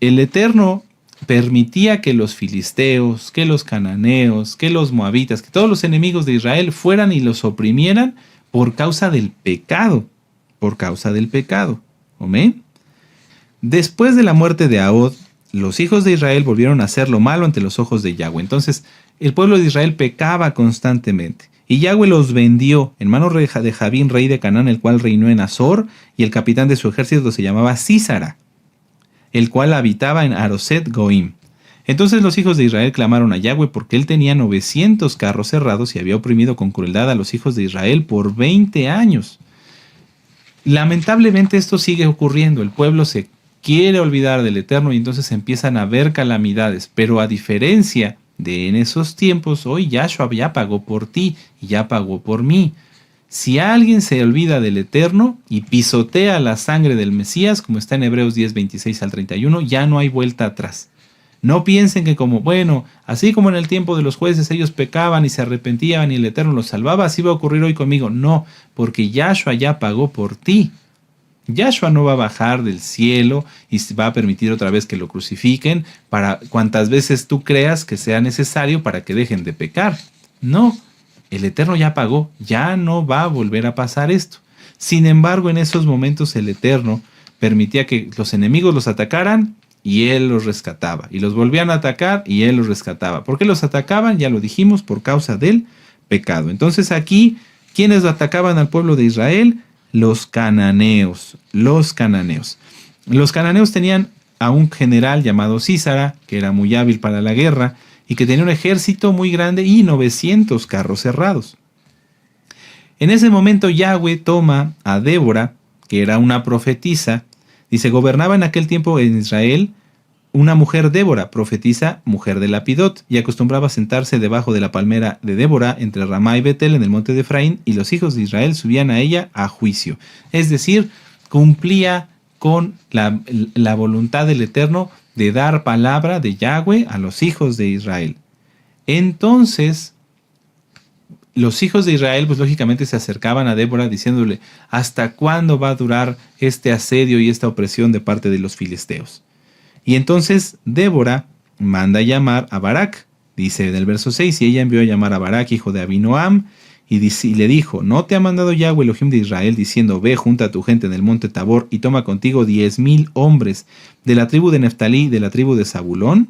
el Eterno permitía que los filisteos, que los cananeos, que los moabitas, que todos los enemigos de Israel fueran y los oprimieran por causa del pecado. Por causa del pecado. ¿Amén? Después de la muerte de Ahod, los hijos de Israel volvieron a hacer lo malo ante los ojos de Yahweh. Entonces, el pueblo de Israel pecaba constantemente. Y Yahweh los vendió en manos de Javín, rey de Canaán, el cual reinó en Azor, y el capitán de su ejército se llamaba Sísara, el cual habitaba en Aroset Goim. Entonces los hijos de Israel clamaron a Yahweh porque él tenía 900 carros cerrados y había oprimido con crueldad a los hijos de Israel por 20 años. Lamentablemente esto sigue ocurriendo. El pueblo se quiere olvidar del Eterno y entonces empiezan a haber calamidades. Pero a diferencia de en esos tiempos, hoy Yahshua ya pagó por ti y ya pagó por mí. Si alguien se olvida del Eterno y pisotea la sangre del Mesías, como está en Hebreos 10, 26 al 31, ya no hay vuelta atrás. No piensen que así como en el tiempo de los jueces ellos pecaban y se arrepentían y el Eterno los salvaba, así va a ocurrir hoy conmigo. No, porque Yahshua ya pagó por ti. Yahshua no va a bajar del cielo y va a permitir otra vez que lo crucifiquen para cuantas veces tú creas que sea necesario para que dejen de pecar. No, el Eterno ya pagó, ya no va a volver a pasar esto. Sin embargo, en esos momentos el Eterno permitía que los enemigos los atacaran y Él los rescataba. Y los volvían a atacar y Él los rescataba. ¿Por qué los atacaban? Ya lo dijimos, por causa del pecado. Entonces aquí, ¿quiénes atacaban al pueblo de Israel? Los cananeos. Los cananeos. Los cananeos tenían a un general llamado Sísara, que era muy hábil para la guerra, y que tenía un ejército muy grande y 900 carros cerrados. En ese momento Yahweh toma a Débora, que era una profetisa. Dice, gobernaba en aquel tiempo en Israel una mujer Débora, profetisa, mujer de Lapidot, y acostumbraba a sentarse debajo de la palmera de Débora entre Ramá y Betel en el monte de Efraín, y los hijos de Israel subían a ella a juicio. Es decir, cumplía con la voluntad del Eterno de dar palabra de Yahweh a los hijos de Israel. Entonces, los hijos de Israel, pues lógicamente se acercaban a Débora diciéndole, ¿hasta cuándo va a durar este asedio y esta opresión de parte de los filisteos? Y entonces Débora manda llamar a Barak, dice en el verso 6, y ella envió a llamar a Barak, hijo de Abinoam, y le dijo, ¿no te ha mandado Yahweh Elohim de Israel, diciendo, ve, junta a tu gente en el monte Tabor, y toma contigo 10,000 hombres de la tribu de Neftalí y de la tribu de Zabulón?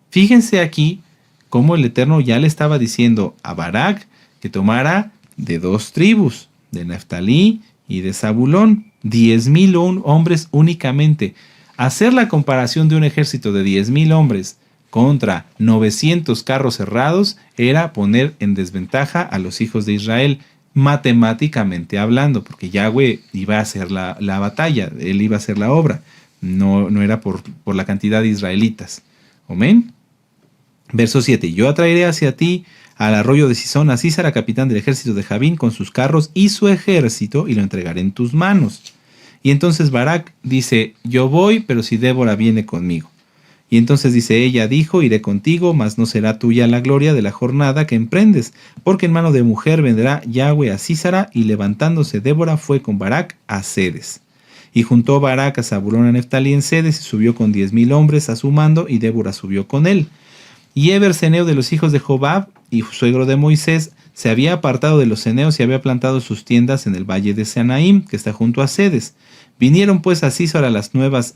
Fíjense aquí cómo el Eterno ya le estaba diciendo a Barak que tomara de 2 tribus, de Neftalí y de Zabulón, 10,000 hombres únicamente. Hacer la comparación de un ejército de 10,000 hombres contra 900 carros cerrados era poner en desventaja a los hijos de Israel, matemáticamente hablando, porque Yahweh iba a hacer la batalla, él iba a hacer la obra, no era por la cantidad de israelitas. Amén. Verso 7, yo atraeré hacia ti al arroyo de Sisón a Sísara, capitán del ejército de Javín, con sus carros y su ejército, y lo entregaré en tus manos. Y entonces Barak dice, yo voy, pero si Débora viene conmigo. Y entonces dice, ella dijo, iré contigo, mas no será tuya la gloria de la jornada que emprendes, porque en mano de mujer vendrá Yahweh a Sísara, y levantándose Débora fue con Barak a Cedes. Y juntó Barak a Zabulón a Neftalí en Cedes, y subió con 10,000 hombres a su mando, y Débora subió con él. Y Eber, ceneo de los hijos de Jobab, y suegro de Moisés, se había apartado de los ceneos y había plantado sus tiendas en el valle de Seanaim, que está junto a Cedes. Vinieron pues a Sísara las nuevas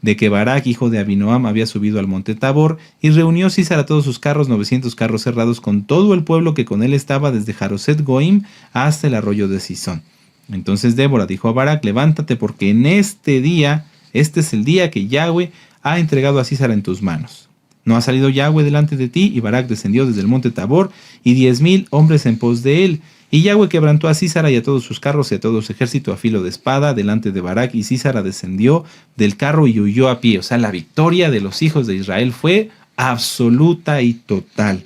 de que Barak, hijo de Abinoam, había subido al monte Tabor, y reunió Sísara todos sus carros, 900 carros cerrados, con todo el pueblo que con él estaba, desde Jaroset Goim hasta el arroyo de Sisón. Entonces Débora dijo a Barak, levántate, porque en este es el día que Yahweh ha entregado a Sísara en tus manos. No ha salido Yahweh delante de ti, y Barak descendió desde el monte Tabor, y 10,000 hombres en pos de él. Y Yahweh quebrantó a Sísara y a todos sus carros y a todo su ejército a filo de espada delante de Barak, y Sísara descendió del carro y huyó a pie. O sea, la victoria de los hijos de Israel fue absoluta y total.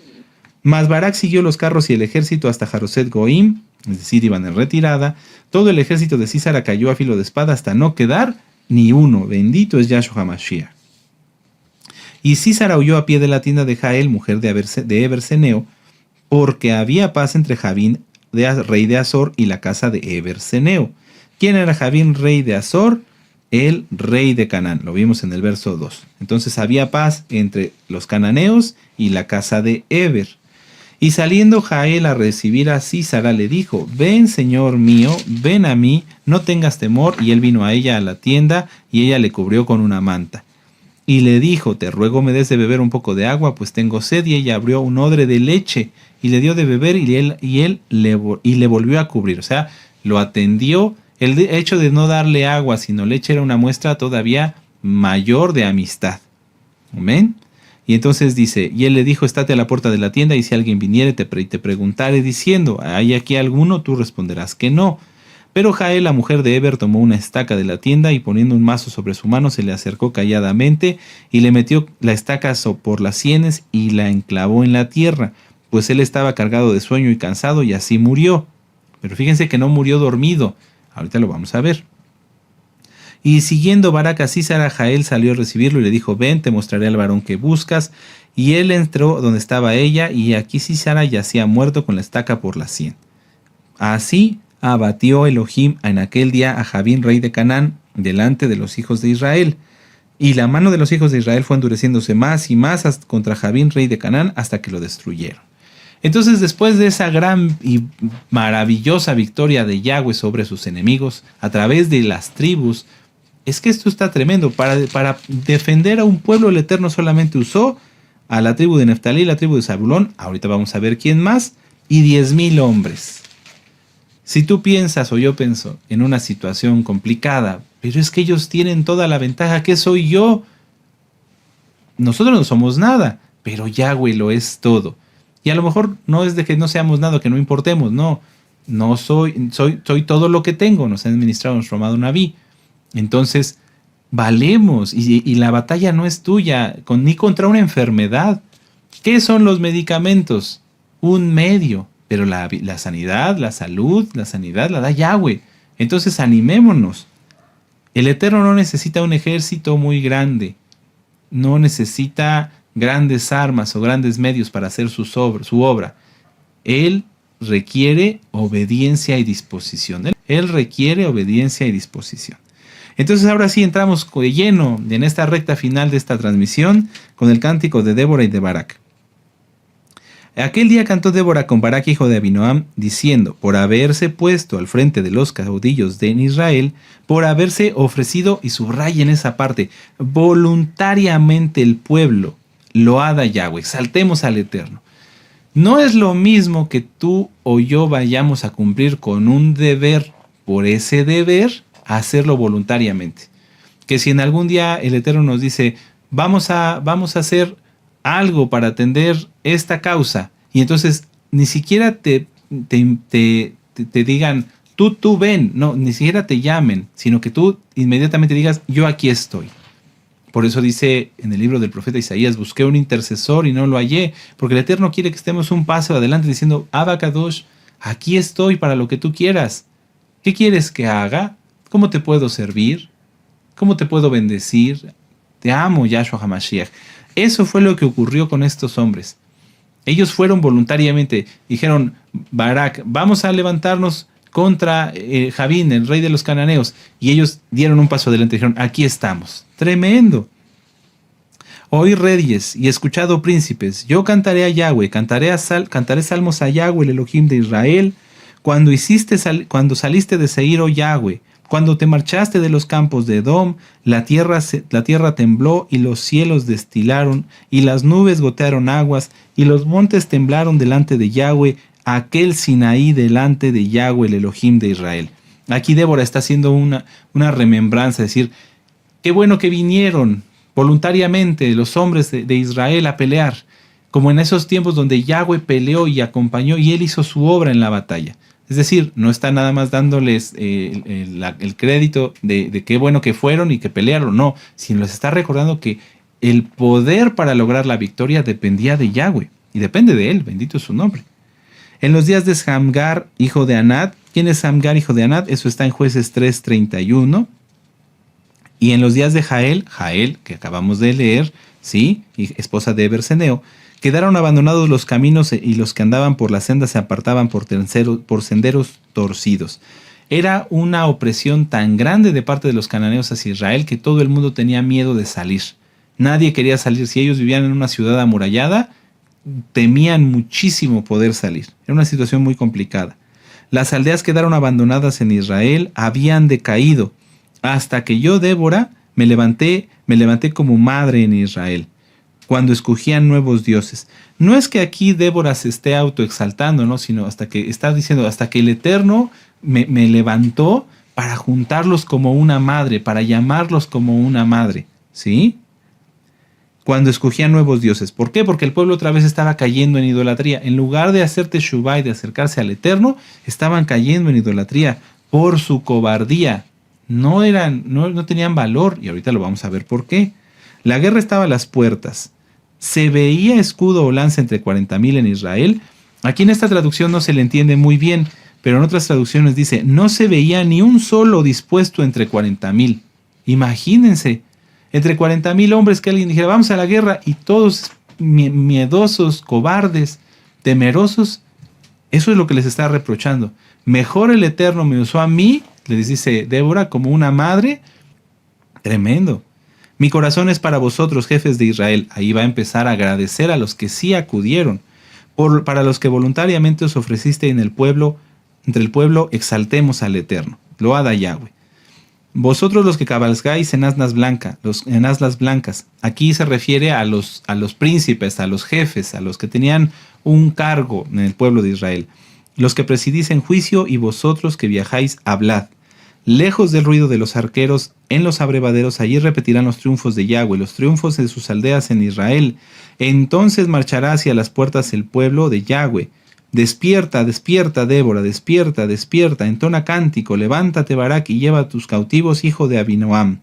Mas Barak siguió los carros y el ejército hasta Jaroset Goim, es decir, iban en retirada. Todo el ejército de Sísara cayó a filo de espada hasta no quedar ni uno. Bendito es Yahshua HaMashiach. Y Sísara huyó a pie de la tienda de Jael, mujer de Eber ceneo, porque había paz entre Javín, rey de Azor, y la casa de Eber ceneo. ¿Quién era Javín, rey de Azor? El rey de Canaán. Lo vimos en el verso 2. Entonces había paz entre los cananeos y la casa de Eber. Y saliendo Jael a recibir a Sísara, le dijo, ven, señor mío, ven a mí, no tengas temor. Y él vino a ella a la tienda, y ella le cubrió con una manta. y le dijo, te ruego me des de beber un poco de agua, pues tengo sed. Y ella abrió un odre de leche y le dio de beber y le volvió a cubrir. O sea, lo atendió. El hecho de no darle agua sino leche era una muestra todavía mayor de amistad. Amén. Y entonces dice, y él le dijo, estate a la puerta de la tienda y si alguien viniere te preguntare diciendo, ¿hay aquí alguno? Tú responderás que no. Pero Jael, la mujer de Heber, tomó una estaca de la tienda y poniendo un mazo sobre su mano se le acercó calladamente y le metió la estaca por las sienes y la enclavó en la tierra, pues él estaba cargado de sueño y cansado y así murió. Pero fíjense que no murió dormido. Ahorita lo vamos a ver. Y siguiendo Barak a Sísara, Jael salió a recibirlo y le dijo, ven, te mostraré al varón que buscas. Y él entró donde estaba ella y aquí Sísara yacía muerto con la estaca por la sien. Así abatió Elohim en aquel día a Javín, rey de Canaán, delante de los hijos de Israel. Y la mano de los hijos de Israel fue endureciéndose más y más contra Javín, rey de Canaán, hasta que lo destruyeron. Entonces, después de esa gran y maravillosa victoria de Yahweh sobre sus enemigos, a través de las tribus, es que esto está tremendo. Para defender a un pueblo, el Eterno solamente usó a la tribu de Neftalí, la tribu de Zabulón, ahorita vamos a ver quién más, y 10,000 hombres. Si tú piensas o yo pienso en una situación complicada, pero es que ellos tienen toda la ventaja, ¿qué soy yo? Nosotros no somos nada, pero Yahweh lo es todo. Y a lo mejor no es de que no seamos nada, que no importemos, no soy todo lo que tengo, nos ha administrado nuestro amado Naví. Entonces, valemos y la batalla no es tuya, ni contra una enfermedad. ¿Qué son los medicamentos? Un medio. Pero la sanidad, la salud, la sanidad la da Yahweh. Entonces animémonos. El Eterno no necesita un ejército muy grande. No necesita grandes armas o grandes medios para hacer su obra. Él requiere obediencia y disposición. Él requiere obediencia y disposición. Entonces ahora sí entramos de lleno en esta recta final de esta transmisión con el cántico de Débora y de Barak. Aquel día cantó Débora con Barak, hijo de Abinoam, diciendo, por haberse puesto al frente de los caudillos de Israel, por haberse ofrecido, y subrayen esa parte, voluntariamente el pueblo, loada Yahweh, exaltemos al Eterno. No es lo mismo que tú o yo vayamos a cumplir con un deber, por ese deber, hacerlo voluntariamente. Que si en algún día el Eterno nos dice, vamos a hacer algo para atender esta causa, y entonces ni siquiera te digan, tú ven, no, ni siquiera te llamen, sino que tú inmediatamente digas, yo aquí estoy. Por eso dice en el libro del profeta Isaías, busqué un intercesor y no lo hallé, porque el Eterno quiere que estemos un paso adelante diciendo, Abba Kadosh, aquí estoy para lo que tú quieras. ¿Qué quieres que haga? ¿Cómo te puedo servir? ¿Cómo te puedo bendecir? Te amo, Yahshua HaMashiach. Eso fue lo que ocurrió con estos hombres. Ellos fueron voluntariamente, dijeron, Barak, vamos a levantarnos contra Javín, el rey de los cananeos. Y ellos dieron un paso adelante y dijeron, aquí estamos. Tremendo. Oíd reyes y escuchad, príncipes, yo cantaré a Yahweh, cantaré salmos a Yahweh, el Elohim de Israel, cuando saliste de Seir, oh Yahweh. Cuando te marchaste de los campos de Edom, la tierra tembló y los cielos destilaron y las nubes gotearon aguas y los montes temblaron delante de Yahweh, aquel Sinaí delante de Yahweh, el Elohim de Israel. Aquí Débora está haciendo una remembranza, es decir, qué bueno que vinieron voluntariamente los hombres de Israel a pelear, como en esos tiempos donde Yahweh peleó y acompañó y él hizo su obra en la batalla. Es decir, no está nada más dándoles el crédito de qué bueno que fueron y que pelearon, no, sino les está recordando que el poder para lograr la victoria dependía de Yahweh y depende de él, bendito es su nombre. En los días de Samgar, hijo de Anat, ¿quién es Samgar, hijo de Anat? Eso está en Jueces 3:31. Y en los días de Jael, que acabamos de leer, ¿sí? Y esposa de Eberseneo, quedaron abandonados los caminos y los que andaban por las sendas se apartaban por senderos torcidos. Era una opresión tan grande de parte de los cananeos hacia Israel que todo el mundo tenía miedo de salir. Nadie quería salir. Si ellos vivían en una ciudad amurallada, temían muchísimo poder salir. Era una situación muy complicada. Las aldeas quedaron abandonadas en Israel, habían decaído, hasta que yo, Débora, Me levanté como madre en Israel, cuando escogían nuevos dioses. No es que aquí Débora se esté autoexaltando, ¿no? Sino hasta que está diciendo, hasta que el Eterno me levantó para juntarlos como una madre, para llamarlos como una madre, ¿sí? Cuando escogían nuevos dioses. ¿Por qué? Porque el pueblo otra vez estaba cayendo en idolatría. En lugar de hacer teshuvá y de acercarse al Eterno, estaban cayendo en idolatría por su cobardía. No tenían valor, y ahorita lo vamos a ver por qué. La guerra estaba a las puertas. Se veía escudo o lanza entre 40,000 en Israel. Aquí en esta traducción no se le entiende muy bien, pero en otras traducciones dice, no se veía ni un solo dispuesto entre 40,000. Imagínense, entre 40,000 hombres que alguien dijera, vamos a la guerra, y todos miedosos, cobardes, temerosos. Eso es lo que les está reprochando. Mejor el Eterno me usó a mí, les dice Débora, como una madre. Tremendo. Mi corazón es para vosotros, jefes de Israel. Ahí va a empezar a agradecer a los que sí acudieron. Para los que voluntariamente os ofreciste entre el pueblo, exaltemos al Eterno. Loada Yahweh. Vosotros los que cabalgáis en asnas blancas. Aquí se refiere a los príncipes, a los jefes, a los que tenían un cargo en el pueblo de Israel. Los que presidís en juicio y vosotros que viajáis, hablad. Lejos del ruido de los arqueros, en los abrevaderos, allí repetirán los triunfos de Yahweh, los triunfos de sus aldeas en Israel. Entonces marchará hacia las puertas el pueblo de Yahweh. Despierta, despierta, Débora, despierta, despierta, entona cántico, levántate, Barak, y lleva a tus cautivos, hijo de Abinoam.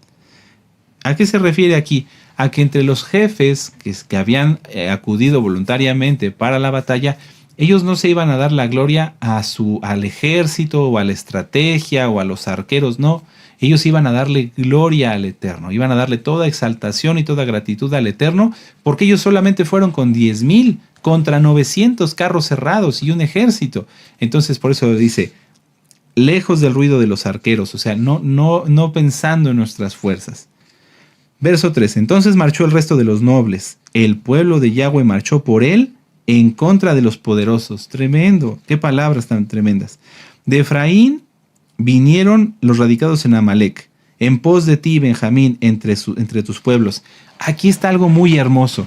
¿A qué se refiere aquí? A que entre los jefes que habían acudido voluntariamente para la batalla, ellos no se iban a dar la gloria al ejército o a la estrategia o a los arqueros, no. Ellos iban a darle gloria al Eterno, iban a darle toda exaltación y toda gratitud al Eterno, porque ellos solamente fueron con 10,000 contra 900 carros cerrados y un ejército. Entonces por eso dice, lejos del ruido de los arqueros, o sea, no pensando en nuestras fuerzas. Verso 3, entonces marchó el resto de los nobles, el pueblo de Yahweh marchó por él en contra de los poderosos. Tremendo, qué palabras tan tremendas. De Efraín vinieron los radicados en Amalek, en pos de ti, Benjamín, entre tus pueblos. Aquí está algo muy hermoso.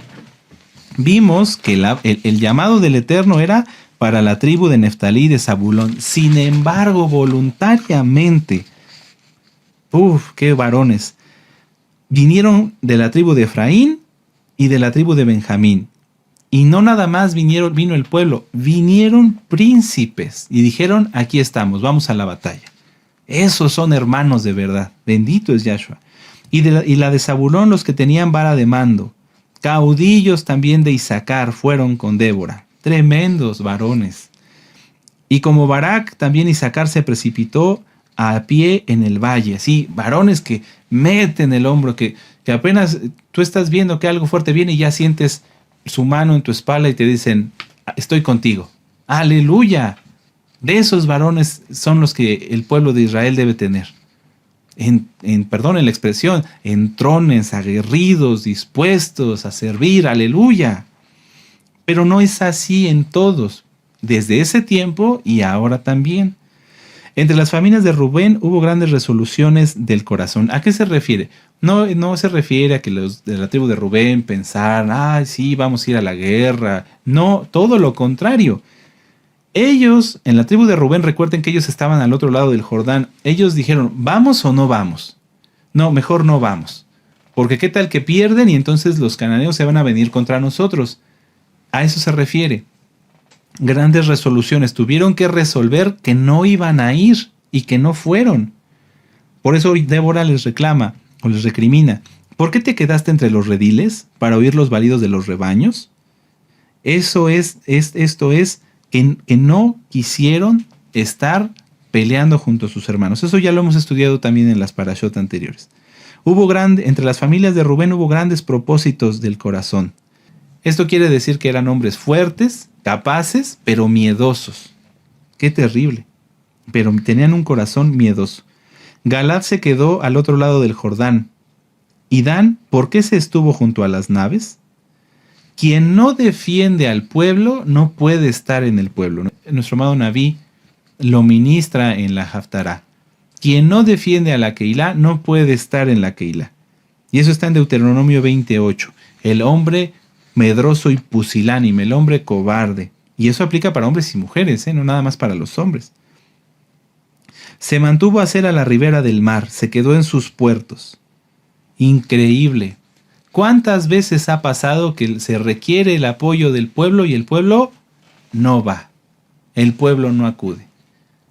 Vimos que el llamado del Eterno era para la tribu de Neftalí y de Zabulón. Sin embargo, voluntariamente, qué varones, vinieron de la tribu de Efraín y de la tribu de Benjamín. Y no nada más vino el pueblo, vinieron príncipes y dijeron, aquí estamos, vamos a la batalla. Esos son hermanos de verdad, bendito es Yahshua. Y la de Zabulón, los que tenían vara de mando, caudillos también de Isaacar fueron con Débora, tremendos varones. Y como Barak, también Isaacar se precipitó a pie en el valle, sí, varones que meten el hombro, que apenas tú estás viendo que algo fuerte viene y ya sientes su mano en tu espalda y te dicen, estoy contigo. ¡Aleluya! De esos varones son los que el pueblo de Israel debe tener. Perdonen la expresión, entrones, aguerridos, dispuestos a servir. ¡Aleluya! Pero no es así en todos, desde ese tiempo y ahora también. Entre las familias de Rubén hubo grandes resoluciones del corazón. ¿A qué se refiere? No se refiere a que los de la tribu de Rubén pensaran, sí, vamos a ir a la guerra. No, todo lo contrario. Ellos, en la tribu de Rubén, recuerden que ellos estaban al otro lado del Jordán. Ellos dijeron, ¿vamos o no vamos? No, mejor no vamos. Porque qué tal que pierden y entonces los cananeos se van a venir contra nosotros. A eso se refiere. Grandes resoluciones. Tuvieron que resolver que no iban a ir y que no fueron. Por eso Débora les reclama o les recrimina. ¿Por qué te quedaste entre los rediles para oír los balidos de los rebaños? Esto es que no quisieron estar peleando junto a sus hermanos. Eso ya lo hemos estudiado también en las parashot anteriores. Entre las familias de Rubén hubo grandes propósitos del corazón. Esto quiere decir que eran hombres fuertes, capaces, pero miedosos. Qué terrible. Pero tenían un corazón miedoso. Galaad se quedó al otro lado del Jordán. ¿Y Dan, por qué se estuvo junto a las naves? Quien no defiende al pueblo no puede estar en el pueblo. Nuestro amado Naví lo ministra en la Haftará. Quien no defiende a la Keilah no puede estar en la Keilah. Y eso está en Deuteronomio 28. El hombre medroso y pusilánime, el hombre cobarde. Y eso aplica para hombres y mujeres, no nada más para los hombres. Se mantuvo a hacer a la ribera del mar, se quedó en sus puertos. Increíble. ¿Cuántas veces ha pasado que se requiere el apoyo del pueblo y el pueblo no va? El pueblo no acude.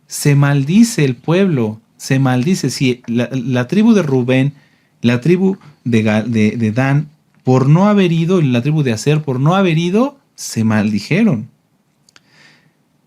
Se maldice el pueblo, se maldice. Si la tribu de Rubén, la tribu de Dan, por no haber ido, la tribu de Aser, por no haber ido, se maldijeron.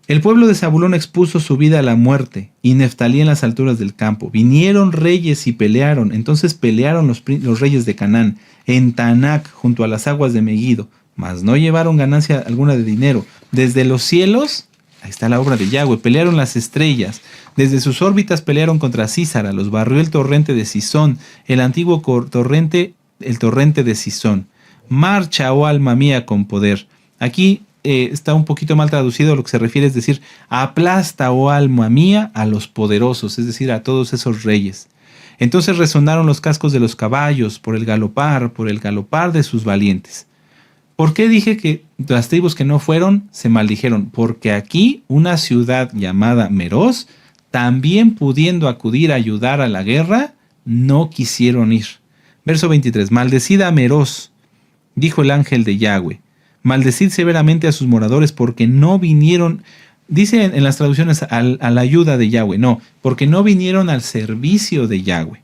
El pueblo de Zabulón expuso su vida a la muerte, y Neftalí en las alturas del campo. Vinieron reyes y pelearon. Entonces pelearon los reyes de Canaán, en Taanac, junto a las aguas de Megiddo, mas no llevaron ganancia alguna de dinero. Desde los cielos, ahí está la obra de Yahweh, pelearon las estrellas. Desde sus órbitas pelearon contra Sísara, los barrió el torrente de Sisón, el antiguo torrente de Sisón. Marcha, oh alma mía, con poder. Aquí está un poquito mal traducido, lo que se refiere es decir, aplasta, oh alma mía, a los poderosos, es decir, a todos esos reyes. Entonces resonaron los cascos de los caballos por el galopar de sus valientes. ¿Por qué dije que las tribus que no fueron se maldijeron? Porque aquí una ciudad llamada Meroz, también pudiendo acudir a ayudar a la guerra, no quisieron ir. Verso 23, maldecida a Meroz, dijo el ángel de Yahweh. Maldecid severamente a sus moradores porque no vinieron, dice en las traducciones a la ayuda de Yahweh, no, porque no vinieron al servicio de Yahweh.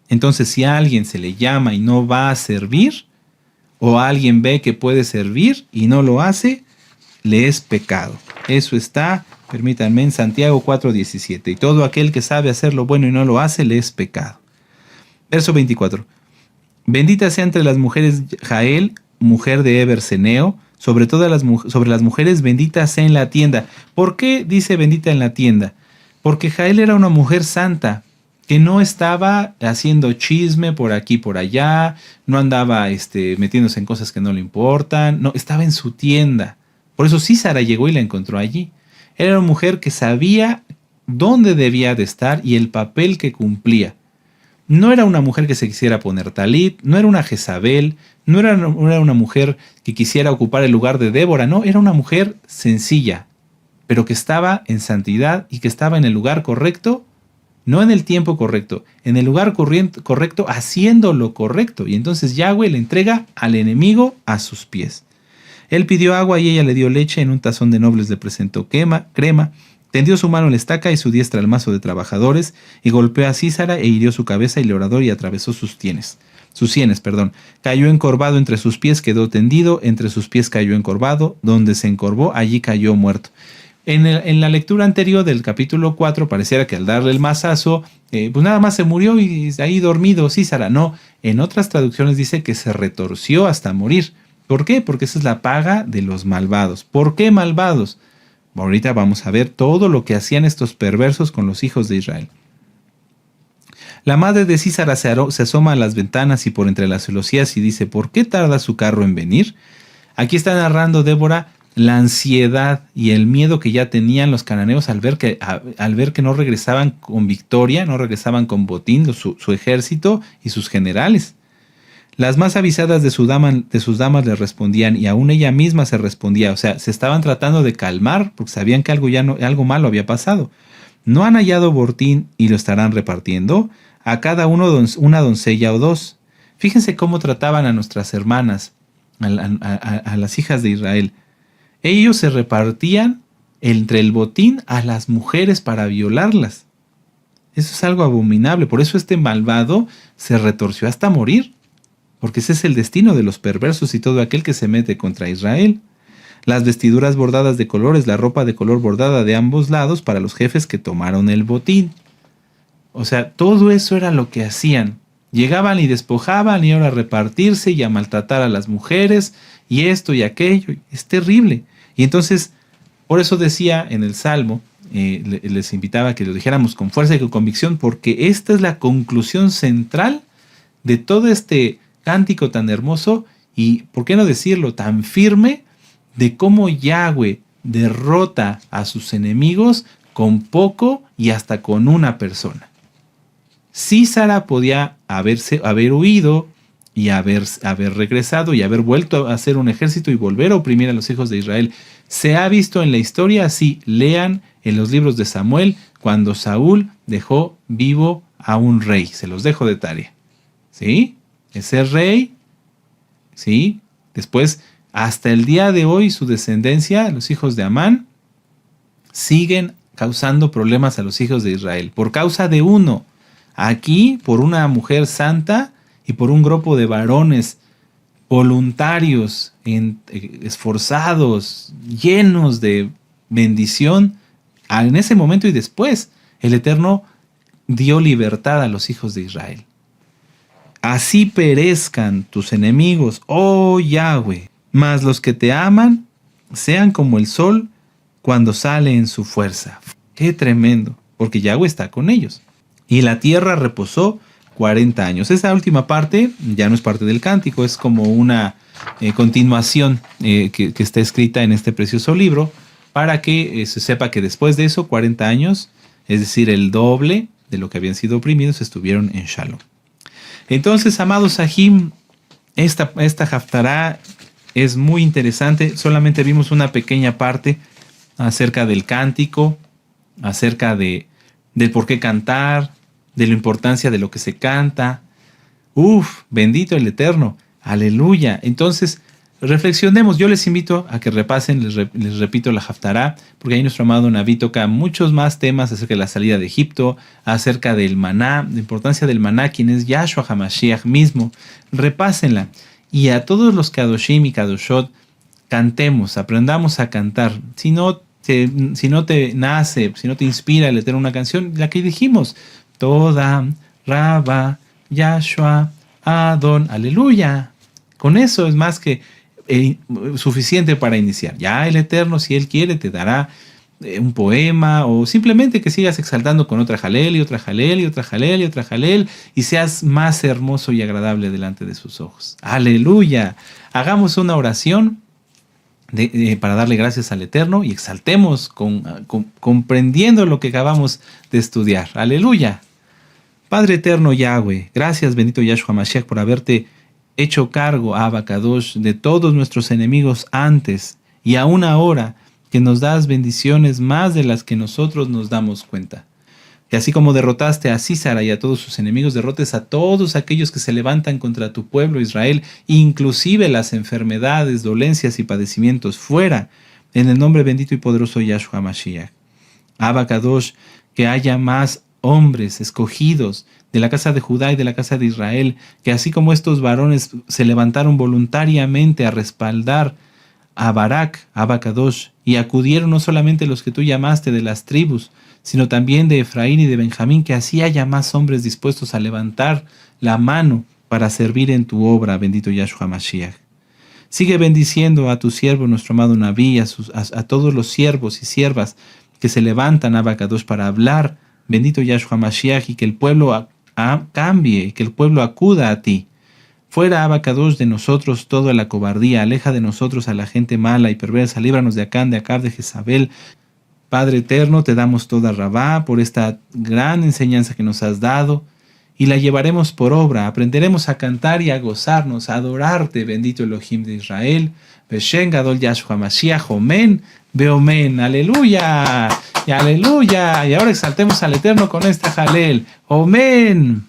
Entonces si a alguien se le llama y no va a servir, o alguien ve que puede servir y no lo hace, le es pecado. Eso está, permítanme, en Santiago 4:17. Y todo aquel que sabe hacer lo bueno y no lo hace, le es pecado. Verso 24. Bendita sea entre las mujeres Jael, mujer de Eber-Seneo, sobre las mujeres bendita sea en la tienda. ¿Por qué dice bendita en la tienda? Porque Jael era una mujer santa, que no estaba haciendo chisme por aquí y por allá, no andaba metiéndose en cosas que no le importan, no, estaba en su tienda. Por eso Sísara llegó y la encontró allí. Era una mujer que sabía dónde debía de estar y el papel que cumplía. No era una mujer que se quisiera poner talit, no era una Jezabel, no era una mujer que quisiera ocupar el lugar de Débora, no, era una mujer sencilla, pero que estaba en santidad y que estaba en el lugar correcto, no en el tiempo correcto, en el lugar correcto, haciendo lo correcto. Y entonces Yahweh le entrega al enemigo a sus pies. Él pidió agua y ella le dio leche, en un tazón de nobles le presentó crema. Tendió su mano en la estaca y su diestra al mazo de trabajadores, y golpeó a Sísara e hirió su cabeza y el orador y atravesó sus sienes. Cayó encorvado entre sus pies, quedó tendido, entre sus pies cayó encorvado, donde se encorvó, allí cayó muerto. En la lectura anterior del capítulo 4, pareciera que al darle el mazazo, pues nada más se murió y ahí dormido Sísara. No, en otras traducciones dice que se retorció hasta morir. ¿Por qué? Porque esa es la paga de los malvados. ¿Por qué malvados? Ahorita vamos a ver todo lo que hacían estos perversos con los hijos de Israel. La madre de Sísara se asoma a las ventanas y por entre las celosías y dice, ¿por qué tarda su carro en venir? Aquí está narrando Débora la ansiedad y el miedo que ya tenían los cananeos al ver que no regresaban con victoria, no regresaban con botín su ejército y sus generales. Las más avisadas de sus damas le respondían y aún ella misma se respondía. O sea, se estaban tratando de calmar porque sabían que algo malo había pasado. ¿No han hallado botín y lo estarán repartiendo? A cada uno una doncella o dos. Fíjense cómo trataban a nuestras hermanas, a las hijas de Israel. Ellos se repartían entre el botín a las mujeres para violarlas. Eso es algo abominable. Por eso este malvado se retorció hasta morir. Porque ese es el destino de los perversos y todo aquel que se mete contra Israel. Las vestiduras bordadas de colores, la ropa de color bordada de ambos lados para los jefes que tomaron el botín. O sea, todo eso era lo que hacían. Llegaban y despojaban y ahora a repartirse y a maltratar a las mujeres y esto y aquello. Es terrible. Y entonces, por eso decía en el Salmo, les invitaba a que lo dijéramos con fuerza y con convicción, porque esta es la conclusión central de todo este cántico tan hermoso y, ¿por qué no decirlo?, tan firme de cómo Yahweh derrota a sus enemigos con poco y hasta con una persona. Sísara podía haber huido y haber regresado y haber vuelto a hacer un ejército y volver a oprimir a los hijos de Israel. Se ha visto en la historia así. Lean en los libros de Samuel cuando Saúl dejó vivo a un rey. Se los dejo de tarea. ¿Sí? Ese rey, ¿sí? Después, hasta el día de hoy, su descendencia, los hijos de Amán, siguen causando problemas a los hijos de Israel. Por causa de uno. Aquí, por una mujer santa y por un grupo de varones voluntarios, esforzados, llenos de bendición, en ese momento y después, el Eterno dio libertad a los hijos de Israel. Así perezcan tus enemigos, oh Yahweh, mas los que te aman sean como el sol cuando sale en su fuerza. ¡Qué tremendo! Porque Yahweh está con ellos. Y la tierra reposó 40 años. Esa última parte ya no es parte del cántico, es como una continuación que está escrita en este precioso libro para que se sepa que después de eso, 40 años, es decir, el doble de lo que habían sido oprimidos, estuvieron en Shalom. Entonces, amados Sahim, esta Haftará es muy interesante. Solamente vimos una pequeña parte acerca del cántico, acerca del por qué cantar, de la importancia de lo que se canta. Bendito el Eterno. Aleluya. Entonces, reflexionemos. Yo les invito a que repasen, les repito la Haftará, porque ahí nuestro amado Naví toca muchos más temas acerca de la salida de Egipto, acerca del maná, la importancia del maná, quien es Yahshua HaMashiach mismo. Repásenla. Y a todos los Kadoshim y Kadoshot, cantemos, aprendamos a cantar. Si no te nace, si no te inspira el Eterno una canción, la que dijimos, Toda, Rabba, Yahshua, Adon, aleluya. Con eso es más que suficiente para iniciar. Ya el Eterno, si Él quiere, te dará un poema o simplemente que sigas exaltando con otra jalel y otra jalel y otra jalel y otra jalel y seas más hermoso y agradable delante de sus ojos. Aleluya. Hagamos una oración para darle gracias al Eterno y exaltemos comprendiendo lo que acabamos de estudiar. Aleluya. Padre eterno Yahweh, gracias bendito Yahshua Mashiach por haberte hecho cargo, Abba Kadosh, de todos nuestros enemigos antes y aún ahora, que nos das bendiciones más de las que nosotros nos damos cuenta. Y así como derrotaste a Sísara y a todos sus enemigos, derrotes a todos aquellos que se levantan contra tu pueblo Israel, inclusive las enfermedades, dolencias y padecimientos fuera, en el nombre bendito y poderoso Yahshua Mashiach. Abba Kadosh, que haya más hombres escogidos de la casa de Judá y de la casa de Israel, que así como estos varones se levantaron voluntariamente a respaldar a Barak, Abba Kadosh, y acudieron no solamente los que tú llamaste de las tribus, sino también de Efraín y de Benjamín, que así haya más hombres dispuestos a levantar la mano para servir en tu obra, bendito Yahshua Mashiach. Sigue bendiciendo a tu siervo, nuestro amado Naví, a todos los siervos y siervas que se levantan, Abba Kadosh, para hablar, bendito Yahshua Mashiach, y que el pueblo cambie, y que el pueblo acuda a ti. Fuera, Abba Kadosh, de nosotros toda la cobardía, aleja de nosotros a la gente mala y perversa, líbranos de Acán, de Acab, de Jezabel. Padre eterno, te damos toda Rabá por esta gran enseñanza que nos has dado, y la llevaremos por obra. Aprenderemos a cantar y a gozarnos, a adorarte, bendito Elohim de Israel. Beshem Gadol Yahshua Mashiach, Omen, Beomen, aleluya, y aleluya. Y ahora exaltemos al Eterno con esta jalel, Omen.